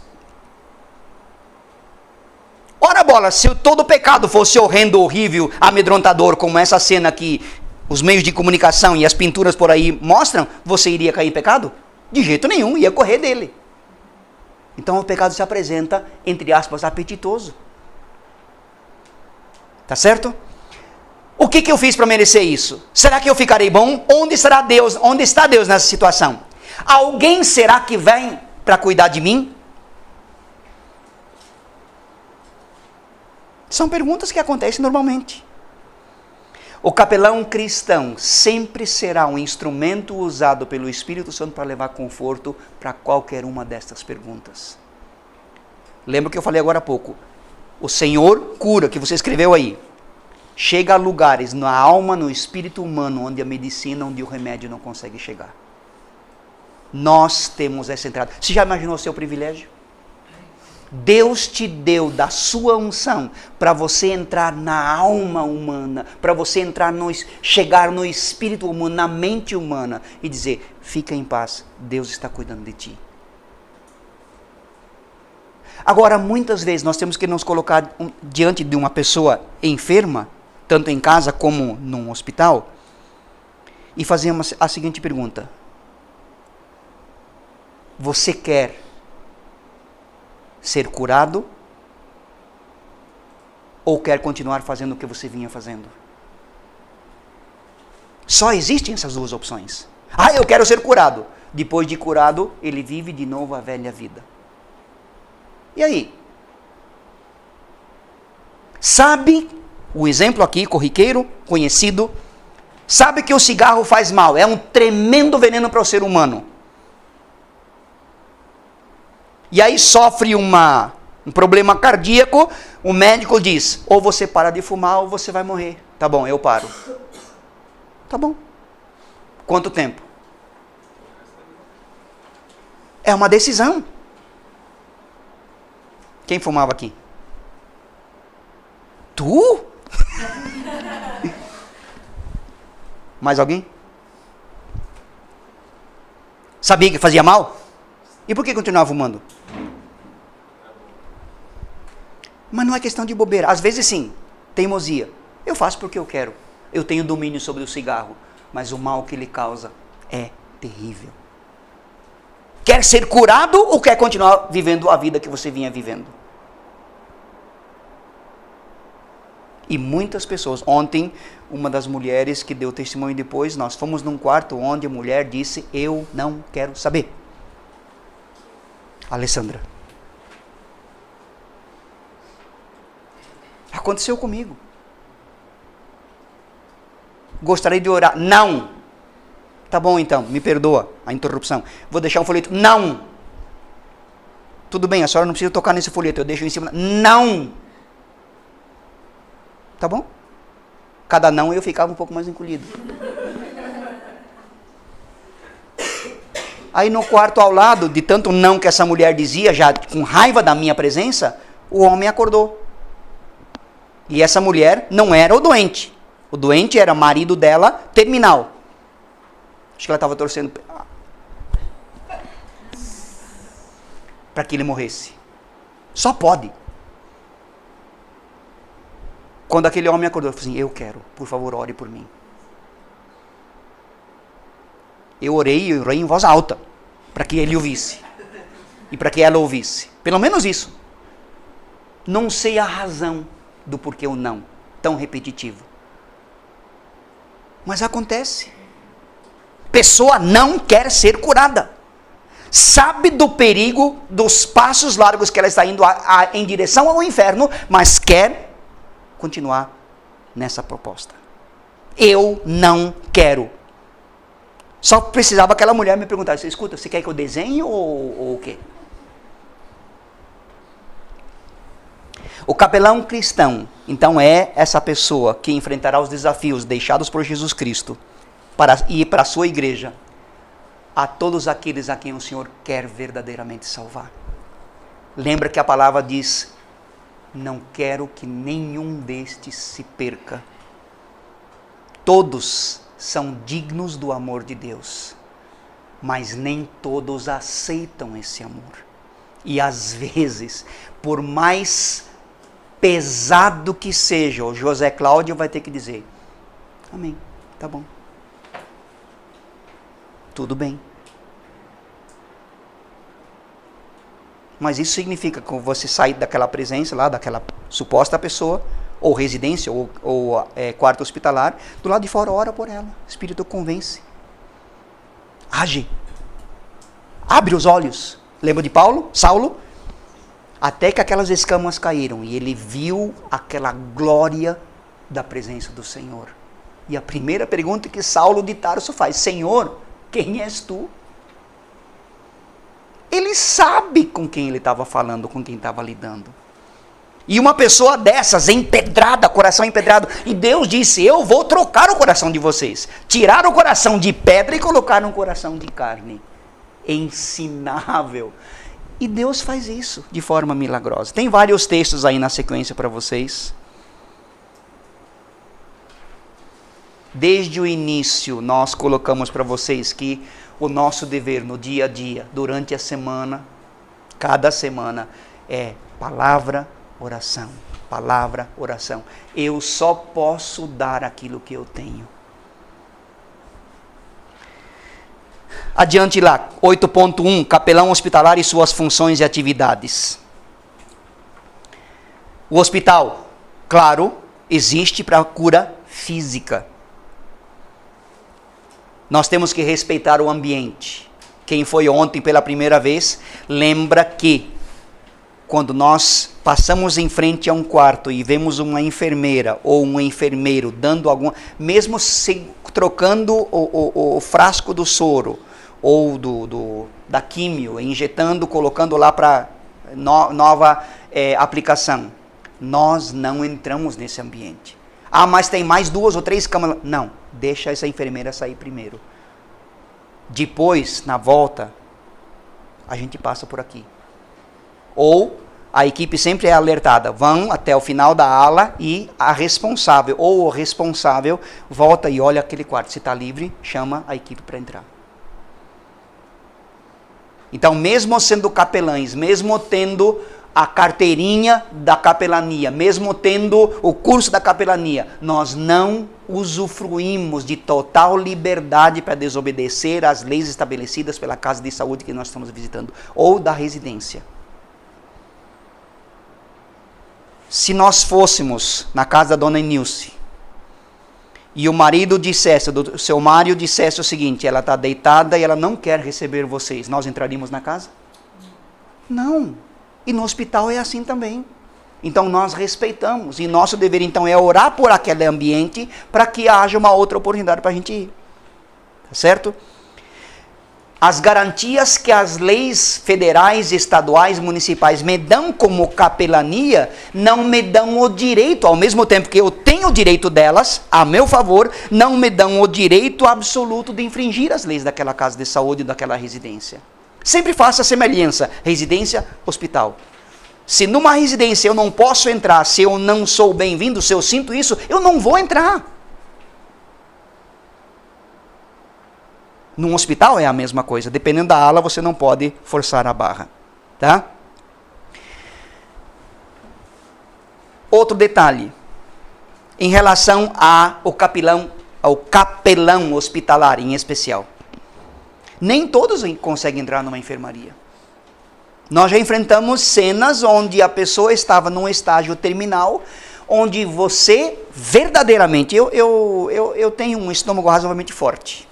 Ora bola, se todo pecado fosse horrendo, horrível, amedrontador, como essa cena que os meios de comunicação e as pinturas por aí mostram, você iria cair em pecado? De jeito nenhum, ia correr dele. Então o pecado se apresenta, entre aspas, apetitoso. Tá certo? O que eu fiz para merecer isso? Será que eu ficarei bom? Onde estará Deus? Onde está Deus nessa situação? Alguém será que vem para cuidar de mim? São perguntas que acontecem normalmente. O capelão cristão sempre será um instrumento usado pelo Espírito Santo para levar conforto para qualquer uma destas perguntas. Lembra que eu falei agora há pouco? O Senhor cura, que você escreveu aí. Chega a lugares na alma, no espírito humano, onde a medicina, onde o remédio não consegue chegar. Nós temos essa entrada. Você já imaginou o seu privilégio? Deus te deu da sua unção para você entrar na alma humana, para você chegar no espírito humano, na mente humana e dizer, fica em paz, Deus está cuidando de ti. Agora, muitas vezes nós temos que nos colocar diante de uma pessoa enferma, tanto em casa como num hospital, e fazer a seguinte pergunta: você quer ser curado ou quer continuar fazendo o que você vinha fazendo? Só existem essas duas opções. Eu quero ser curado. Depois de curado, ele vive de novo a velha vida. E aí? Sabe, o exemplo aqui, corriqueiro, conhecido, sabe que o cigarro faz mal, é um tremendo veneno para o ser humano. E aí sofre um problema cardíaco, o médico diz, ou você para de fumar ou você vai morrer. Tá bom, eu paro. Tá bom. Quanto tempo? É uma decisão. Quem fumava aqui? Tu? Mais alguém? Sabia que fazia mal? E por que continuava fumando? Mas não é questão de bobeira. Às vezes sim, teimosia. Eu faço porque eu quero. Eu tenho domínio sobre o cigarro. Mas o mal que ele causa é terrível. Quer ser curado ou quer continuar vivendo a vida que você vinha vivendo? E muitas pessoas, ontem, uma das mulheres que deu testemunho depois, nós fomos num quarto onde a mulher disse, eu não quero saber. Alessandra. Aconteceu comigo. Gostaria de orar. Não. Tá bom então, me perdoa a interrupção. Vou deixar um folheto. Não. Tudo bem, a senhora não precisa tocar nesse folheto, eu deixo em cima. Não. Tá bom? Cada não eu ficava um pouco mais encolhido. Aí no quarto ao lado, de tanto não que essa mulher dizia, já com raiva da minha presença, o homem acordou. E essa mulher não era o doente. O doente era marido dela, terminal. Acho que ela estava torcendo para que ele morresse. Só pode. Quando aquele homem acordou, ele falou assim, eu quero, por favor, ore por mim. Eu orei em voz alta, para que ele ouvisse. E para que ela ouvisse. Pelo menos isso. Não sei a razão do porquê o não, tão repetitivo. Mas acontece. Pessoa não quer ser curada. Sabe do perigo, dos passos largos que ela está indo em direção ao inferno, mas quer continuar nessa proposta. Eu não quero. Só precisava aquela mulher me perguntar, escuta, você quer que eu desenhe ou o quê? O capelão cristão, então, é essa pessoa que enfrentará os desafios deixados por Jesus Cristo para ir para a sua igreja, a todos aqueles a quem o Senhor quer verdadeiramente salvar. Lembra que a palavra diz, não quero que nenhum destes se perca. Todos são dignos do amor de Deus, mas nem todos aceitam esse amor. E às vezes, por mais pesado que seja, o José Cláudio vai ter que dizer, amém, tá bom. Tudo bem. Mas isso significa que você sair daquela presença lá, daquela suposta pessoa, ou residência, ou quarto hospitalar, do lado de fora, ora por ela. O Espírito convence. Age. Abre os olhos. Lembra de Saulo? Até que aquelas escamas caíram e ele viu aquela glória da presença do Senhor. E a primeira pergunta que Saulo de Tarso faz, Senhor, quem és tu? Ele sabe com quem ele estava falando, com quem estava lidando. E uma pessoa dessas, empedrada, coração empedrado, e Deus disse, eu vou trocar o coração de vocês. Tirar o coração de pedra e colocar um coração de carne. Ensinável. E Deus faz isso de forma milagrosa. Tem vários textos aí na sequência para vocês. Desde o início, nós colocamos para vocês que o nosso dever no dia a dia, durante a semana, cada semana, é palavra, oração. Palavra, oração. Eu só posso dar aquilo que eu tenho. Adiante lá, 8.1, capelão hospitalar e suas funções e atividades. O hospital, claro, existe para a cura física. Nós temos que respeitar o ambiente. Quem foi ontem pela primeira vez, lembra que quando nós passamos em frente a um quarto e vemos uma enfermeira ou um enfermeiro dando mesmo trocando o frasco do soro, ou da químio, injetando, colocando lá para nova aplicação. Nós não entramos nesse ambiente. Ah, mas tem mais 2 ou 3 camas. Não, deixa essa enfermeira sair primeiro. Depois, na volta, a gente passa por aqui. Ou a equipe sempre é alertada, vão até o final da ala e a responsável, ou o responsável, volta e olha aquele quarto. Se está livre, chama a equipe para entrar. Então, mesmo sendo capelães, mesmo tendo a carteirinha da capelania, mesmo tendo o curso da capelania, nós não usufruímos de total liberdade para desobedecer às leis estabelecidas pela casa de saúde que nós estamos visitando, ou da residência. Se nós fôssemos na casa da dona Nilce, e o marido dissesse, o seu Mário dissesse o seguinte, ela está deitada e ela não quer receber vocês, nós entraríamos na casa? Não. E no hospital é assim também. Então nós respeitamos, e nosso dever então é orar por aquele ambiente, para que haja uma outra oportunidade para a gente ir. Tá certo? As garantias que as leis federais, estaduais, municipais me dão como capelania, não me dão o direito, ao mesmo tempo que eu tenho o direito delas, a meu favor, não me dão o direito absoluto de infringir as leis daquela casa de saúde, daquela residência. Sempre faça a semelhança, residência, hospital. Se numa residência eu não posso entrar, se eu não sou bem-vindo, se eu sinto isso, eu não vou entrar. Num hospital é a mesma coisa. Dependendo da ala, você não pode forçar a barra. Tá? Outro detalhe. Em relação ao capelão hospitalar, em especial. Nem todos conseguem entrar numa enfermaria. Nós já enfrentamos cenas onde a pessoa estava num estágio terminal, onde você verdadeiramente... Eu tenho um estômago razoavelmente forte.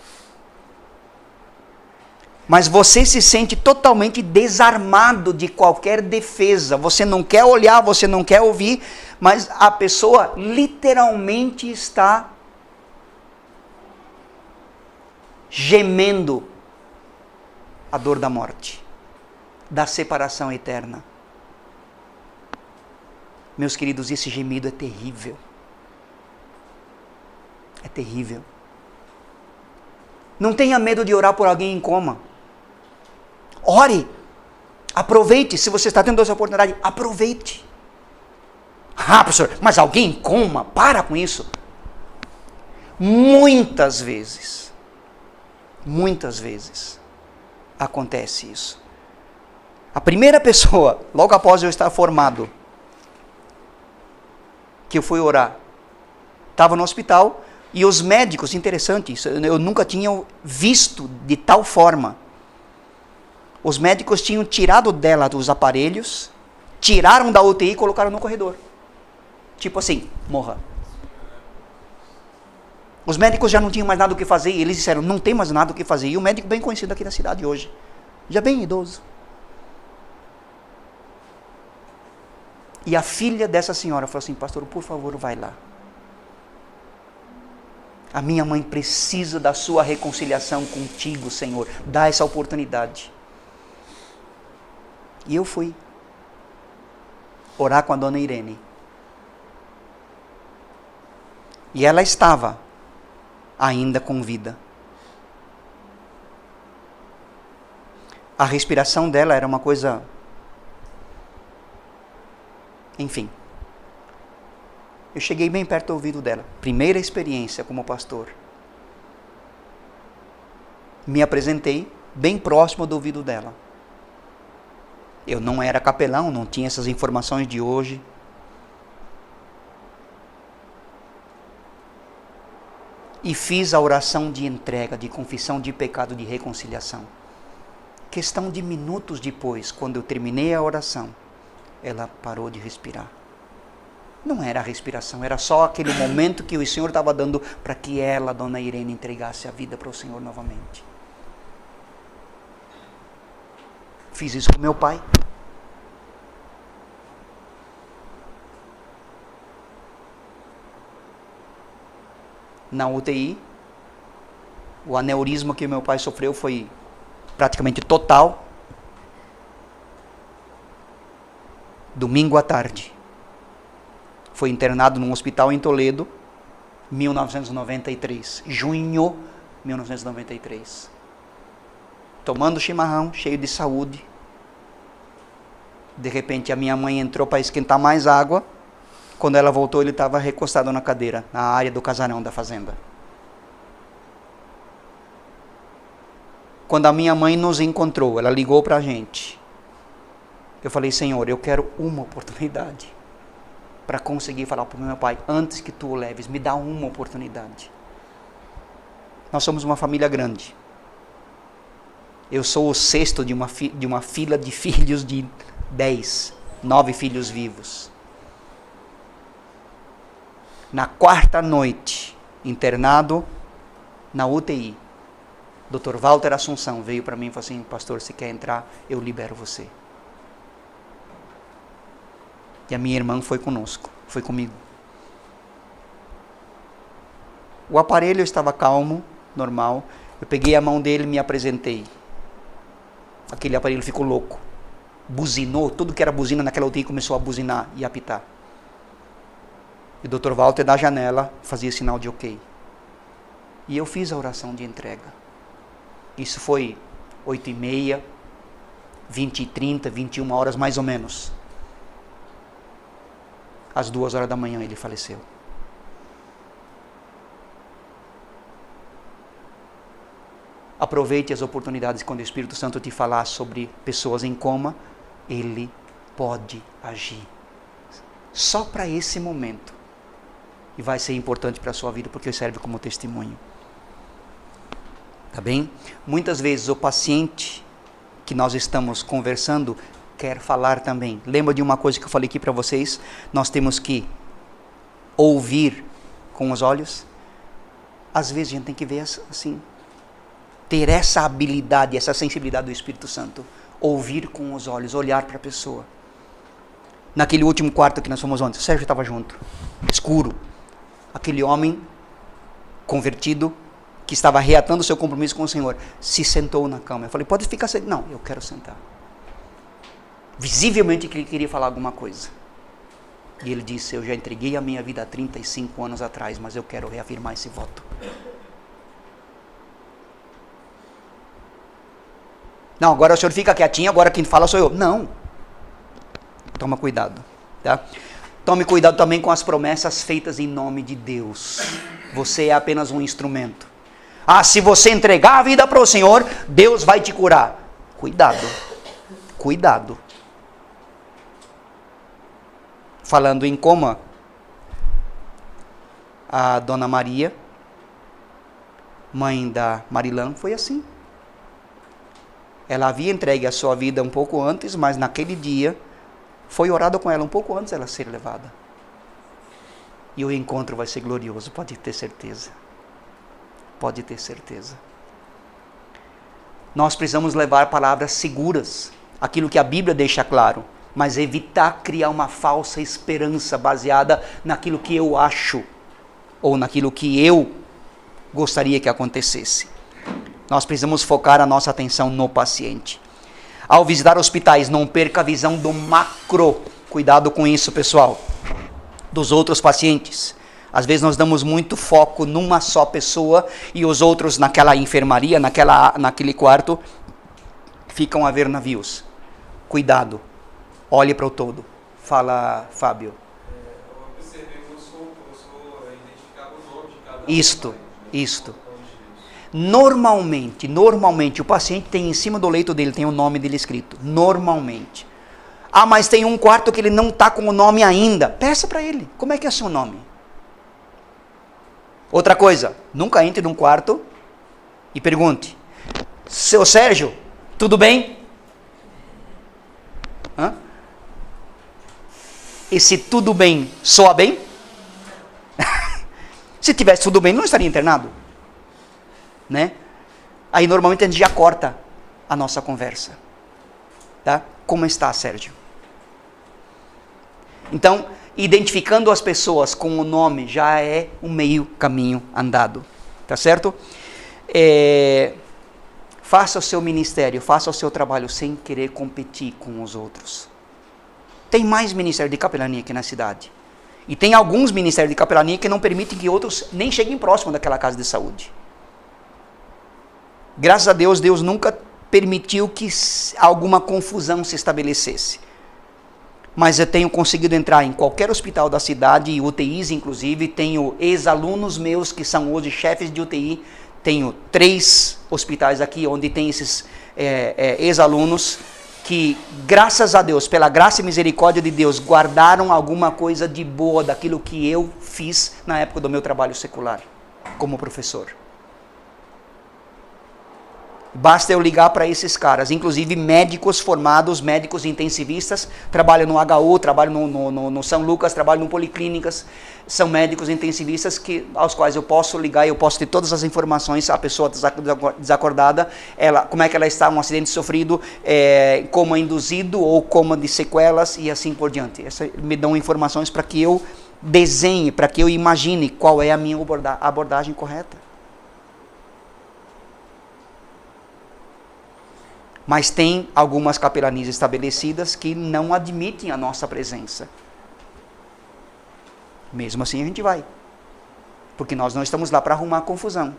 Mas você se sente totalmente desarmado de qualquer defesa. Você não quer olhar, você não quer ouvir, mas a pessoa literalmente está gemendo a dor da morte, da separação eterna. Meus queridos, esse gemido é terrível. É terrível. Não tenha medo de orar por alguém em coma. Ore. Aproveite. Se você está tendo essa oportunidade, aproveite. Ah, professor, mas alguém em coma? Para com isso. Muitas vezes acontece isso. A primeira pessoa, logo após eu estar formado, que eu fui orar, estava no hospital e os médicos, interessante, eu nunca tinha visto de tal forma. Os médicos tinham tirado dela os aparelhos, tiraram da UTI e colocaram no corredor. Tipo assim, morra. Os médicos já não tinham mais nada o que fazer e eles disseram, não tem mais nada o que fazer. E o médico bem conhecido aqui na cidade hoje, já bem idoso. E a filha dessa senhora falou assim, pastor, por favor, vai lá. A minha mãe precisa da sua reconciliação contigo, Senhor. Dá essa oportunidade. E eu fui orar com a dona Irene. E ela estava ainda com vida. A respiração dela era uma coisa... Enfim. Eu cheguei bem perto do ouvido dela. Primeira experiência como pastor. Me apresentei bem próximo do ouvido dela. Eu não era capelão, não tinha essas informações de hoje. E fiz a oração de entrega, de confissão de pecado, de reconciliação. Questão de minutos depois, quando eu terminei a oração, ela parou de respirar. Não era a respiração, era só aquele momento que o Senhor estava dando para que ela, dona Irene, entregasse a vida para o Senhor novamente. Fiz isso com meu pai. Na UTI, o aneurisma que meu pai sofreu foi praticamente total. Domingo à tarde. Foi internado num hospital em Toledo, 1993. Junho de 1993. Tomando chimarrão, cheio de saúde. De repente a minha mãe entrou para esquentar mais água. Quando ela voltou, ele estava recostado na cadeira, na área do casarão da fazenda. Quando a minha mãe nos encontrou, ela ligou para a gente. Eu falei, Senhor, eu quero uma oportunidade para conseguir falar para o meu pai, antes que tu o leves, me dá uma oportunidade. Nós somos uma família grande. Eu sou o sexto de uma fila de filhos de 9 filhos vivos. Na quarta noite, internado na UTI, Dr. Walter Assunção veio para mim e falou assim, pastor, se quer entrar, eu libero você. E a minha irmã foi conosco, foi comigo. O aparelho estava calmo, normal. Eu peguei a mão dele e me apresentei. Aquele aparelho ficou louco. Buzinou, tudo que era buzina naquela UTI começou a buzinar e apitar. E o Dr. Walter da janela fazia sinal de ok. E eu fiz a oração de entrega. Isso foi 8h30, 20h30, 21 horas mais ou menos. Às 2 horas da manhã ele faleceu. Aproveite as oportunidades quando o Espírito Santo te falar sobre pessoas em coma. Ele pode agir. Só para esse momento. E vai ser importante para a sua vida, porque serve como testemunho. Tá bem? Muitas vezes o paciente que nós estamos conversando quer falar também. Lembra de uma coisa que eu falei aqui para vocês? Nós temos que ouvir com os olhos. Às vezes a gente tem que ver assim. Ter essa habilidade, essa sensibilidade do Espírito Santo. Ouvir com os olhos, olhar para a pessoa. Naquele último quarto que nós fomos ontem, o Sérgio estava junto. Escuro. Aquele homem convertido, que estava reatando o seu compromisso com o Senhor, se sentou na cama. Eu falei, pode ficar sentado. Não, eu quero sentar. Visivelmente que ele queria falar alguma coisa. E ele disse, eu já entreguei a minha vida há 35 anos atrás, mas eu quero reafirmar esse voto. Não, agora o senhor fica quietinho, agora quem fala sou eu. Não. Toma cuidado, tá? Tome cuidado também com as promessas feitas em nome de Deus. Você é apenas um instrumento. Ah, se você entregar a vida para o Senhor, Deus vai te curar. Cuidado. Cuidado. Falando em coma, a Dona Maria, mãe da Marilã, foi assim. Ela havia entregue a sua vida um pouco antes, mas naquele dia foi orado com ela um pouco antes dela ser levada. E o encontro vai ser glorioso, pode ter certeza. Pode ter certeza. Nós precisamos levar palavras seguras, aquilo que a Bíblia deixa claro, mas evitar criar uma falsa esperança baseada naquilo que eu acho, ou naquilo que eu gostaria que acontecesse. Nós precisamos focar a nossa atenção no paciente. Ao visitar hospitais, não perca a visão do macro. Cuidado com isso, pessoal. Dos outros pacientes. Às vezes nós damos muito foco numa só pessoa e os outros naquela enfermaria, naquele quarto, ficam a ver navios. Cuidado. Olhe para o todo. Fala, Fábio.
Eu observei que eu sou identificado o nome de cada
Isto. Normalmente, o paciente tem em cima do leito dele, tem o nome dele escrito. Normalmente. Ah, mas tem um quarto que ele não está com o nome ainda. Peça para ele, como é que é seu nome? Outra coisa, nunca entre num quarto e pergunte, seu Sérgio, tudo bem? Hã? Esse tudo bem soa bem? Se tivesse tudo bem, não estaria internado. Né? Aí normalmente a gente já corta a nossa conversa. Tá? Como está, Sérgio? Então, identificando as pessoas com o nome já é um meio caminho andado. Tá certo? Faça o seu ministério, faça o seu trabalho sem querer competir com os outros. Tem mais ministério de capelania aqui na cidade. E tem alguns ministérios de capelania que não permitem que outros nem cheguem próximo daquela casa de saúde. Graças a Deus, Deus nunca permitiu que alguma confusão se estabelecesse. Mas eu tenho conseguido entrar em qualquer hospital da cidade, e UTIs inclusive, tenho ex-alunos meus que são hoje chefes de UTI, tenho 3 hospitais aqui onde tem esses ex-alunos que, graças a Deus, pela graça e misericórdia de Deus, guardaram alguma coisa de boa daquilo que eu fiz na época do meu trabalho secular, como professor. Basta eu ligar para esses caras, inclusive médicos formados, médicos intensivistas, trabalham no HU, trabalham no São Lucas, trabalham no Policlínicas, são médicos intensivistas aos quais eu posso ligar, eu posso ter todas as informações, a pessoa desacordada, como é que ela está, um acidente sofrido, coma induzido ou coma de sequelas e assim por diante. Me dão informações para que eu desenhe, para que eu imagine qual é a minha abordagem correta. Mas tem algumas capelanias estabelecidas que não admitem a nossa presença. Mesmo assim a gente vai. Porque nós não estamos lá para arrumar confusão.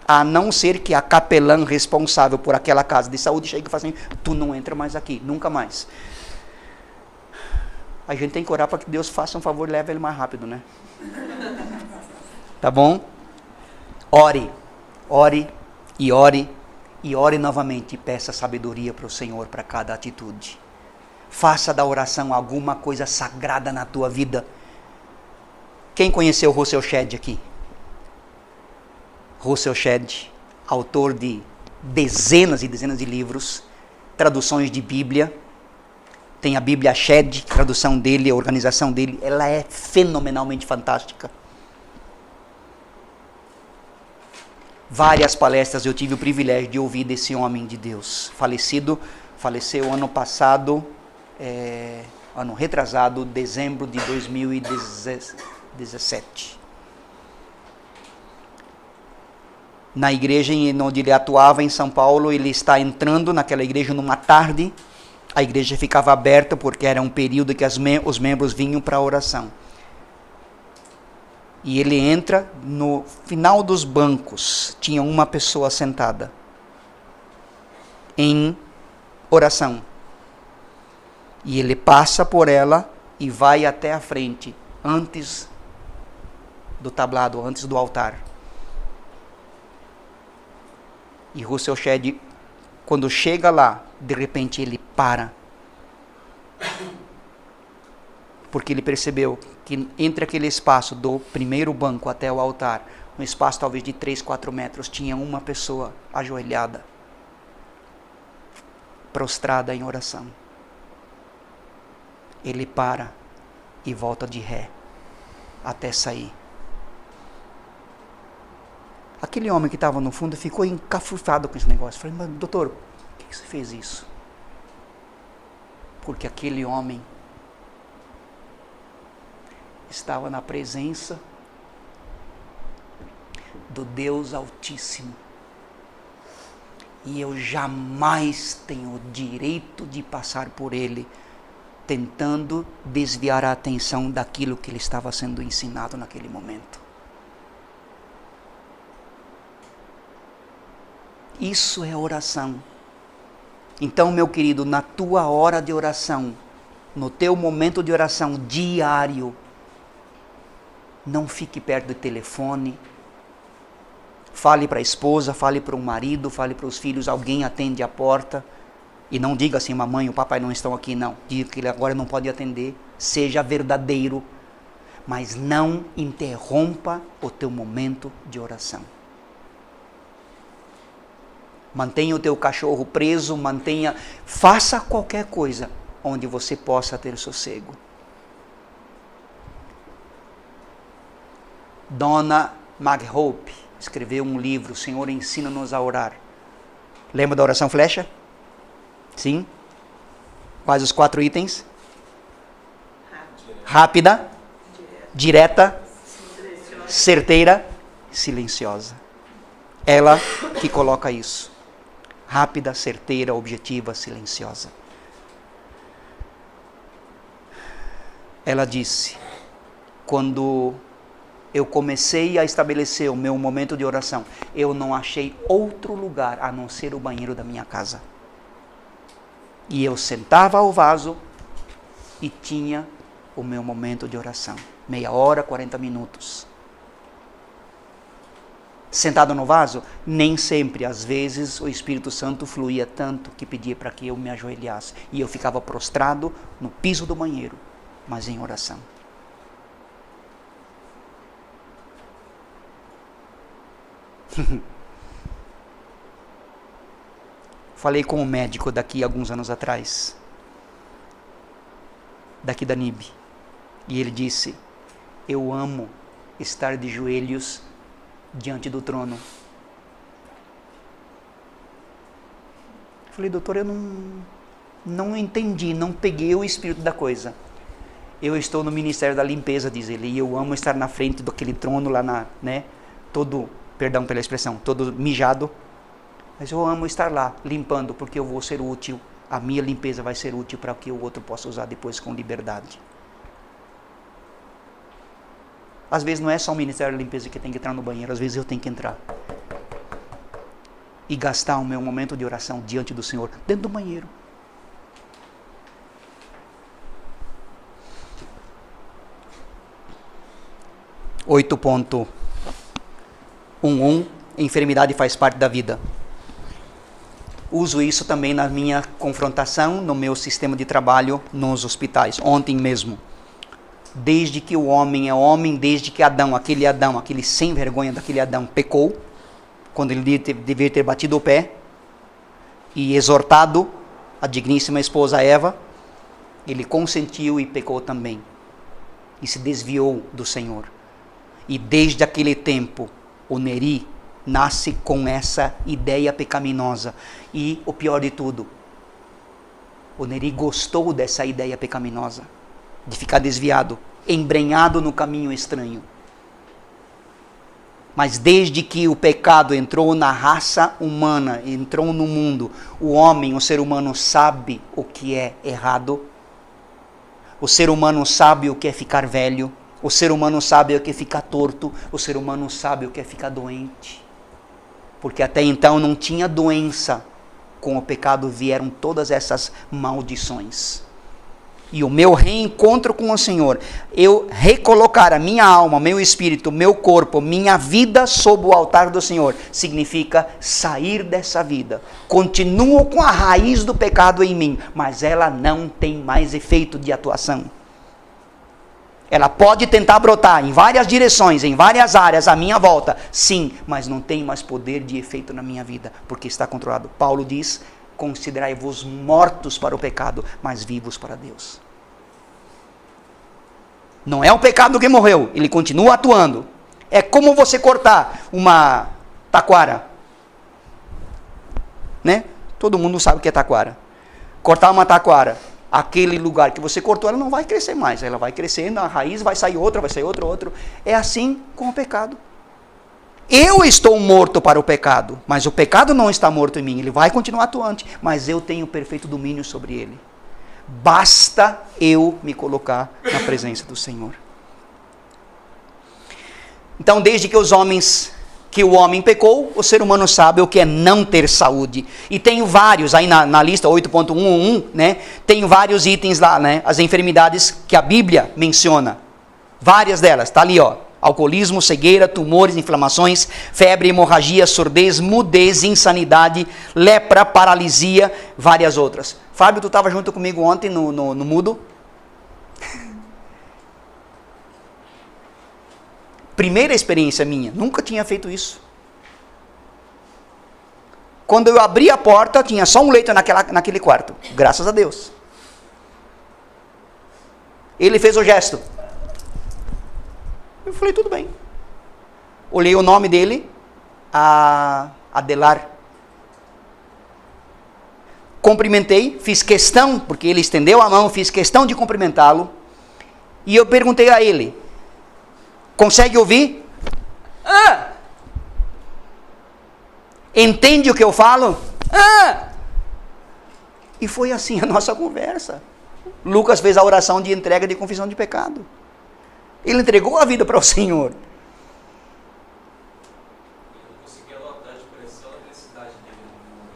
A não ser que a capelã responsável por aquela casa de saúde chegue e fale assim, tu não entra mais aqui, nunca mais. A gente tem que orar para que Deus faça um favor e leve ele mais rápido, né? Tá bom? Ore. Ore e ore E ore novamente e peça sabedoria para o Senhor para cada atitude. Faça da oração alguma coisa sagrada na tua vida. Quem conheceu Russell Shedd aqui? Russell Shedd, autor de dezenas e dezenas de livros, traduções de Bíblia. Tem a Bíblia Shedd, tradução dele, a organização dele, ela é fenomenalmente fantástica. Várias palestras eu tive o privilégio de ouvir desse homem de Deus. Faleceu ano passado, ano retrasado, dezembro de 2017. Na igreja onde ele atuava em São Paulo, ele está entrando naquela igreja numa tarde. A igreja ficava aberta porque era um período que os membros vinham para a oração. E ele entra, no final dos bancos, tinha uma pessoa sentada em oração. E ele passa por ela e vai até a frente, antes do tablado, antes do altar. E Russell Shedd, quando chega lá, de repente ele para. Porque ele percebeu que entre aquele espaço do primeiro banco até o altar, um espaço talvez de 3, 4 metros, tinha uma pessoa ajoelhada, prostrada em oração. Ele para e volta de ré até sair. Aquele homem que estava no fundo ficou encafufado com esse negócio. Falei, mas doutor, por que você fez isso? Porque aquele homem estava na presença do Deus Altíssimo. E eu jamais tenho o direito de passar por ele, tentando desviar a atenção daquilo que ele estava sendo ensinado naquele momento. Isso é oração. Então, meu querido, na tua hora de oração, no teu momento de oração diário, não fique perto do telefone. Fale para a esposa, fale para o marido, fale para os filhos, alguém atende a porta. E não diga assim, mamãe, o papai não estão aqui, não. Diga que ele agora não pode atender. Seja verdadeiro, mas não interrompa o teu momento de oração. Mantenha o teu cachorro preso, faça qualquer coisa onde você possa ter sossego. Donna McHope escreveu um livro, Senhor, ensina-nos a orar. Lembra da oração flecha? Sim? Quais os 4 itens? Rápida, direta, certeira, silenciosa. Ela que coloca isso. Rápida, certeira, objetiva, silenciosa. Ela disse, quando eu comecei a estabelecer o meu momento de oração, eu não achei outro lugar a não ser o banheiro da minha casa. E eu sentava ao vaso e tinha o meu momento de oração. Meia hora, 40 minutos. Sentado no vaso, nem sempre, às vezes, o Espírito Santo fluía tanto que pedia para que eu me ajoelhasse. E eu ficava prostrado no piso do banheiro, mas em oração. Falei com um médico daqui alguns anos atrás, daqui da NIB, e ele disse, eu amo estar de joelhos diante do trono. Falei, doutor, eu não entendi, não peguei o espírito da coisa. Eu estou no Ministério da Limpeza, diz ele, e eu amo estar na frente daquele trono lá, todo, perdão pela expressão, todo mijado, mas eu amo estar lá, limpando, porque eu vou ser útil, a minha limpeza vai ser útil para que o outro possa usar depois com liberdade. Às vezes não é só o Ministério da Limpeza que tem que entrar no banheiro, às vezes eu tenho que entrar e gastar o meu momento de oração diante do Senhor, dentro do banheiro. (8.11) Enfermidade faz parte da vida. Uso isso também na minha confrontação, no meu sistema de trabalho nos hospitais, ontem mesmo. Desde que o homem é homem, desde que Adão, aquele sem vergonha daquele Adão, pecou, quando ele deveria ter batido o pé e exortado a digníssima esposa Eva, ele consentiu e pecou também. E se desviou do Senhor. E desde aquele tempo, o Neri nasce com essa ideia pecaminosa. E o pior de tudo, o Neri gostou dessa ideia pecaminosa, de ficar desviado, embrenhado no caminho estranho. Mas desde que o pecado entrou na raça humana, entrou no mundo, o homem, o ser humano sabe o que é errado. O ser humano sabe o que é ficar velho. O ser humano sabe o que é ficar torto. O ser humano sabe o que é ficar doente. Porque até então não tinha doença. Com o pecado vieram todas essas maldições. E o meu reencontro com o Senhor, eu recolocar a minha alma, meu espírito, meu corpo, minha vida sob o altar do Senhor, significa sair dessa vida. Continuo com a raiz do pecado em mim, mas ela não tem mais efeito de atuação. Ela pode tentar brotar em várias direções, em várias áreas à minha volta, sim, mas não tem mais poder de efeito na minha vida, porque está controlado. Paulo diz: considerai-vos mortos para o pecado, mas vivos para Deus. Não é o pecado que morreu, ele continua atuando. É como você cortar uma taquara, né? Todo mundo sabe o que é taquara. Cortar uma taquara, aquele lugar que você cortou, ela não vai crescer mais, ela vai crescendo, a raiz vai sair outra, outro. É assim com o pecado. Eu estou morto para o pecado, mas o pecado não está morto em mim, ele vai continuar atuante, mas eu tenho perfeito domínio sobre ele. Basta eu me colocar na presença do Senhor. Então, desde que o homem pecou, o ser humano sabe o que é não ter saúde. E tenho vários, aí na lista 8.11, né? Tenho vários itens lá, né? As enfermidades que a Bíblia menciona. Várias delas, está ali, ó. Alcoolismo, cegueira, tumores, inflamações, febre, hemorragia, surdez, mudez, insanidade, lepra, paralisia, várias outras. Fábio, tu estava junto comigo ontem no Mudo? Primeira experiência minha, nunca tinha feito isso. Quando eu abri a porta, tinha só um leito naquele quarto, graças a Deus. Ele fez o gesto. Eu falei, tudo bem. Olhei o nome dele, Adelar. Cumprimentei, fiz questão, porque ele estendeu a mão, fiz questão de cumprimentá-lo. E eu perguntei a ele, consegue ouvir? Entende o que eu falo? E foi assim a nossa conversa. Lucas fez a oração de entrega de confissão de pecado. Ele entregou a vida para o Senhor.
Eu não conseguia notar a expressão da felicidade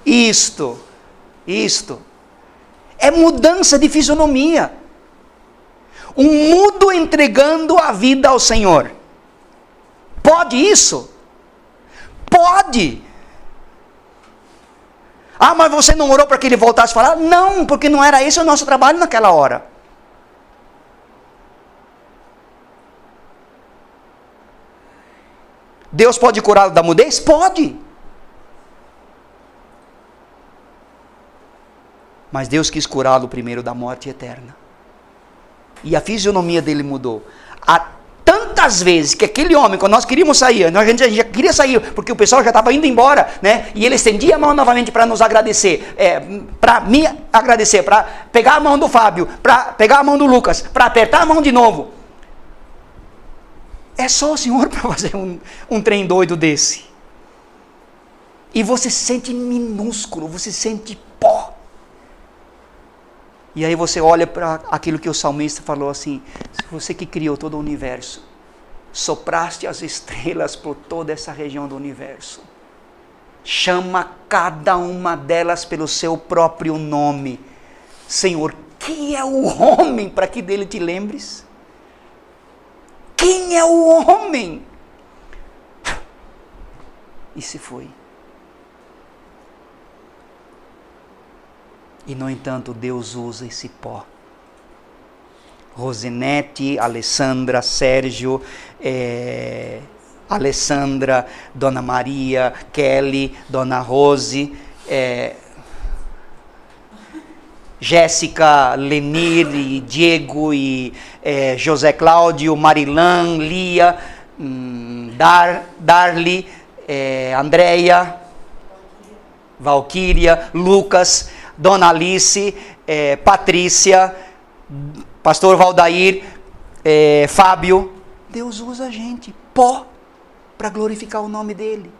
dele.
Isto. É mudança de fisionomia. Um mudo entregando a vida ao Senhor. Pode isso? Pode. Ah, mas você não orou para que ele voltasse a falar? Não, porque não era esse o nosso trabalho naquela hora. Deus pode curá-lo da mudez? Pode. Mas Deus quis curá-lo primeiro da morte eterna. E a fisionomia dele mudou. Há tantas vezes que aquele homem, quando nós queríamos sair, a gente já queria sair, porque o pessoal já estava indo embora, né? E ele estendia a mão novamente para nos agradecer, para me agradecer, para pegar a mão do Fábio, para pegar a mão do Lucas, para apertar a mão de novo. É só o Senhor para fazer um trem doido desse. E você se sente minúsculo, você se sente pó. E aí você olha para aquilo que o salmista falou assim: você que criou todo o universo, sopraste as estrelas por toda essa região do universo, chama cada uma delas pelo seu próprio nome. Senhor, quem é o homem para que dele te lembres? Quem é o homem? E se foi. E, no entanto, Deus usa esse pó. Rosinete, Alessandra, Sérgio, Alessandra, Dona Maria, Kelly, Dona Rose, Jéssica, Lenir, e Diego, e José Cláudio, Marilan, Lia, Darli, Andréia, Valquíria, Lucas, Dona Alice, Patrícia, Pastor Valdair, Fábio. Deus usa a gente, pó, para glorificar o nome dele.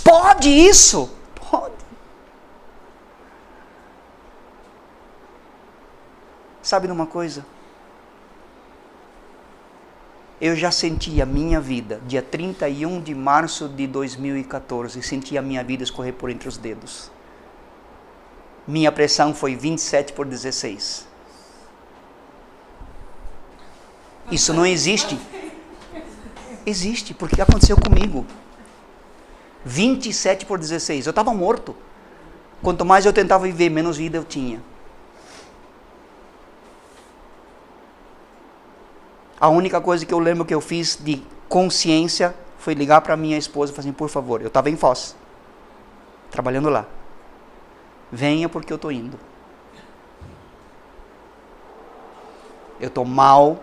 Pode isso? Pode. Sabe de uma coisa? Eu já senti a minha vida, dia 31 de março de 2014, senti a minha vida escorrer por entre os dedos. Minha pressão foi 27/16. Isso não existe. Existe, porque aconteceu comigo. 27/16. Eu estava morto. Quanto mais eu tentava viver, menos vida eu tinha. A única coisa que eu lembro que eu fiz de consciência foi ligar para minha esposa e falar assim: por favor, eu estava em Foz, trabalhando lá. Venha porque eu estou indo. Eu estou mal.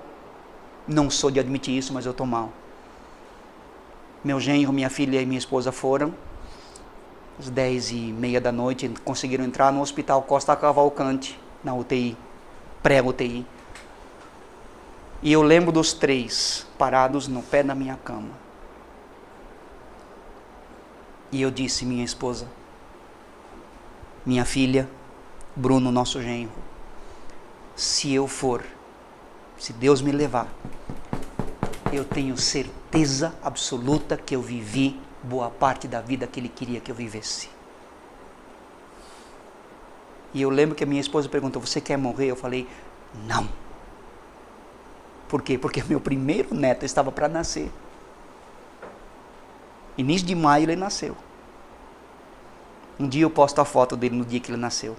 Não sou de admitir isso, mas eu estou mal. Meu genro, minha filha e minha esposa foram. Às 10h30 da noite, conseguiram entrar no Hospital Costa Cavalcante, na UTI, pré-UTI. E eu lembro dos 3 parados no pé da minha cama. E eu disse, minha esposa, minha filha, Bruno, nosso genro, se eu for, se Deus me levar, eu tenho certeza absoluta que eu vivi boa parte da vida que Ele queria que eu vivesse. E eu lembro que a minha esposa perguntou, você quer morrer? Eu falei, não. Por quê? Porque meu primeiro neto estava para nascer. Início de maio ele nasceu. Um dia eu posto a foto dele no dia que ele nasceu.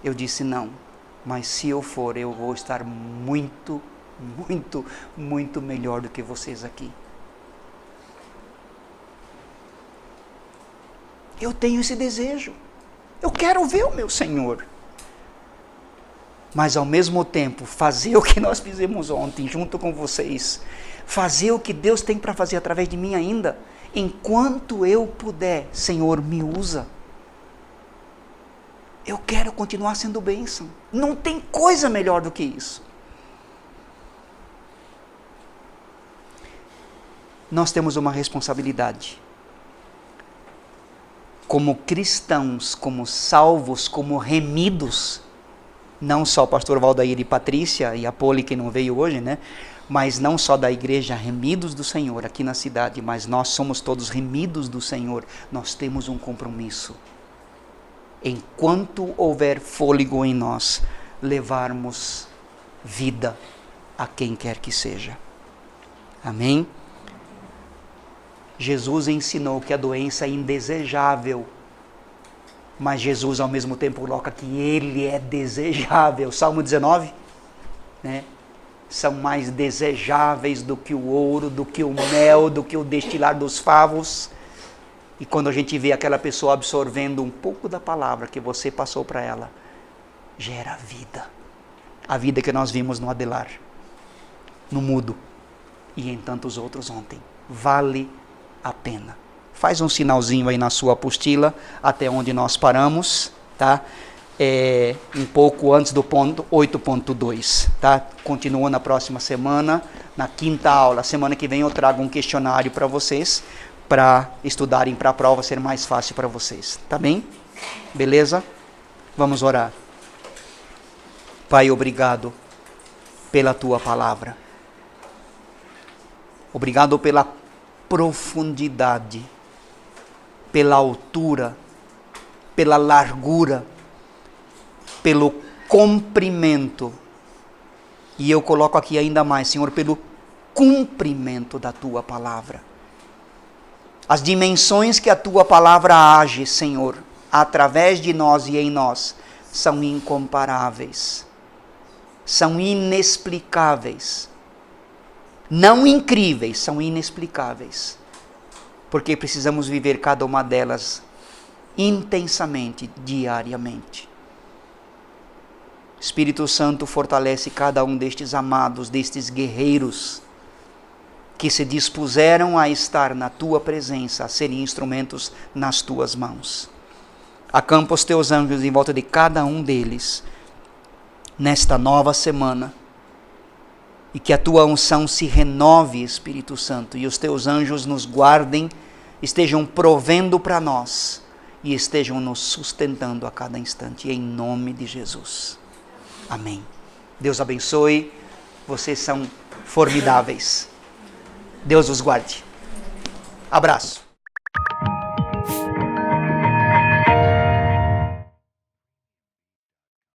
Eu disse não, mas se eu for, eu vou estar muito, muito, muito melhor do que vocês aqui. Eu tenho esse desejo. Eu quero ver o meu Senhor. Mas ao mesmo tempo, fazer o que nós fizemos ontem, junto com vocês. Fazer o que Deus tem para fazer através de mim ainda. Enquanto eu puder, Senhor, me usa. Eu quero continuar sendo bênção. Não tem coisa melhor do que isso. Nós temos uma responsabilidade. Como cristãos, como salvos, como remidos, não só o pastor Valdair e Patrícia e a Poli que não veio hoje, né? Mas não só da igreja remidos do Senhor aqui na cidade, mas nós somos todos remidos do Senhor. Nós temos um compromisso. Enquanto houver fôlego em nós, levarmos vida a quem quer que seja. Amém? Jesus ensinou que a doença é indesejável, mas Jesus ao mesmo tempo coloca que Ele é desejável. Salmo 19, né? São mais desejáveis do que o ouro, do que o mel, do que o destilar dos favos. E quando a gente vê aquela pessoa absorvendo um pouco da palavra que você passou para ela, gera vida. A vida que nós vimos no Adelar, no Mudo e em tantos outros ontem. Vale a pena. Faz um sinalzinho aí na sua apostila, até onde nós paramos, tá? Um pouco antes do ponto 8.2, tá? Continua na próxima semana, na quinta aula. Semana que vem eu trago um questionário para vocês, para estudarem para a prova ser mais fácil para vocês, tá bem? Beleza? Vamos orar. Pai, obrigado pela Tua palavra. Obrigado pela profundidade, pela altura, pela largura, pelo comprimento, e eu coloco aqui ainda mais, Senhor, pelo cumprimento da Tua palavra. As dimensões que a Tua palavra age, Senhor, através de nós e em nós, são incomparáveis, são inexplicáveis. Não incríveis, são inexplicáveis. Porque precisamos viver cada uma delas intensamente, diariamente. Espírito Santo, fortalece cada um destes amados, destes guerreiros, que se dispuseram a estar na tua presença, a serem instrumentos nas tuas mãos. Acampa os teus anjos em volta de cada um deles, nesta nova semana, e que a tua unção se renove, Espírito Santo, e os teus anjos nos guardem, estejam provendo para nós, e estejam nos sustentando a cada instante, em nome de Jesus. Amém. Deus abençoe, vocês são formidáveis. Deus os guarde. Abraço.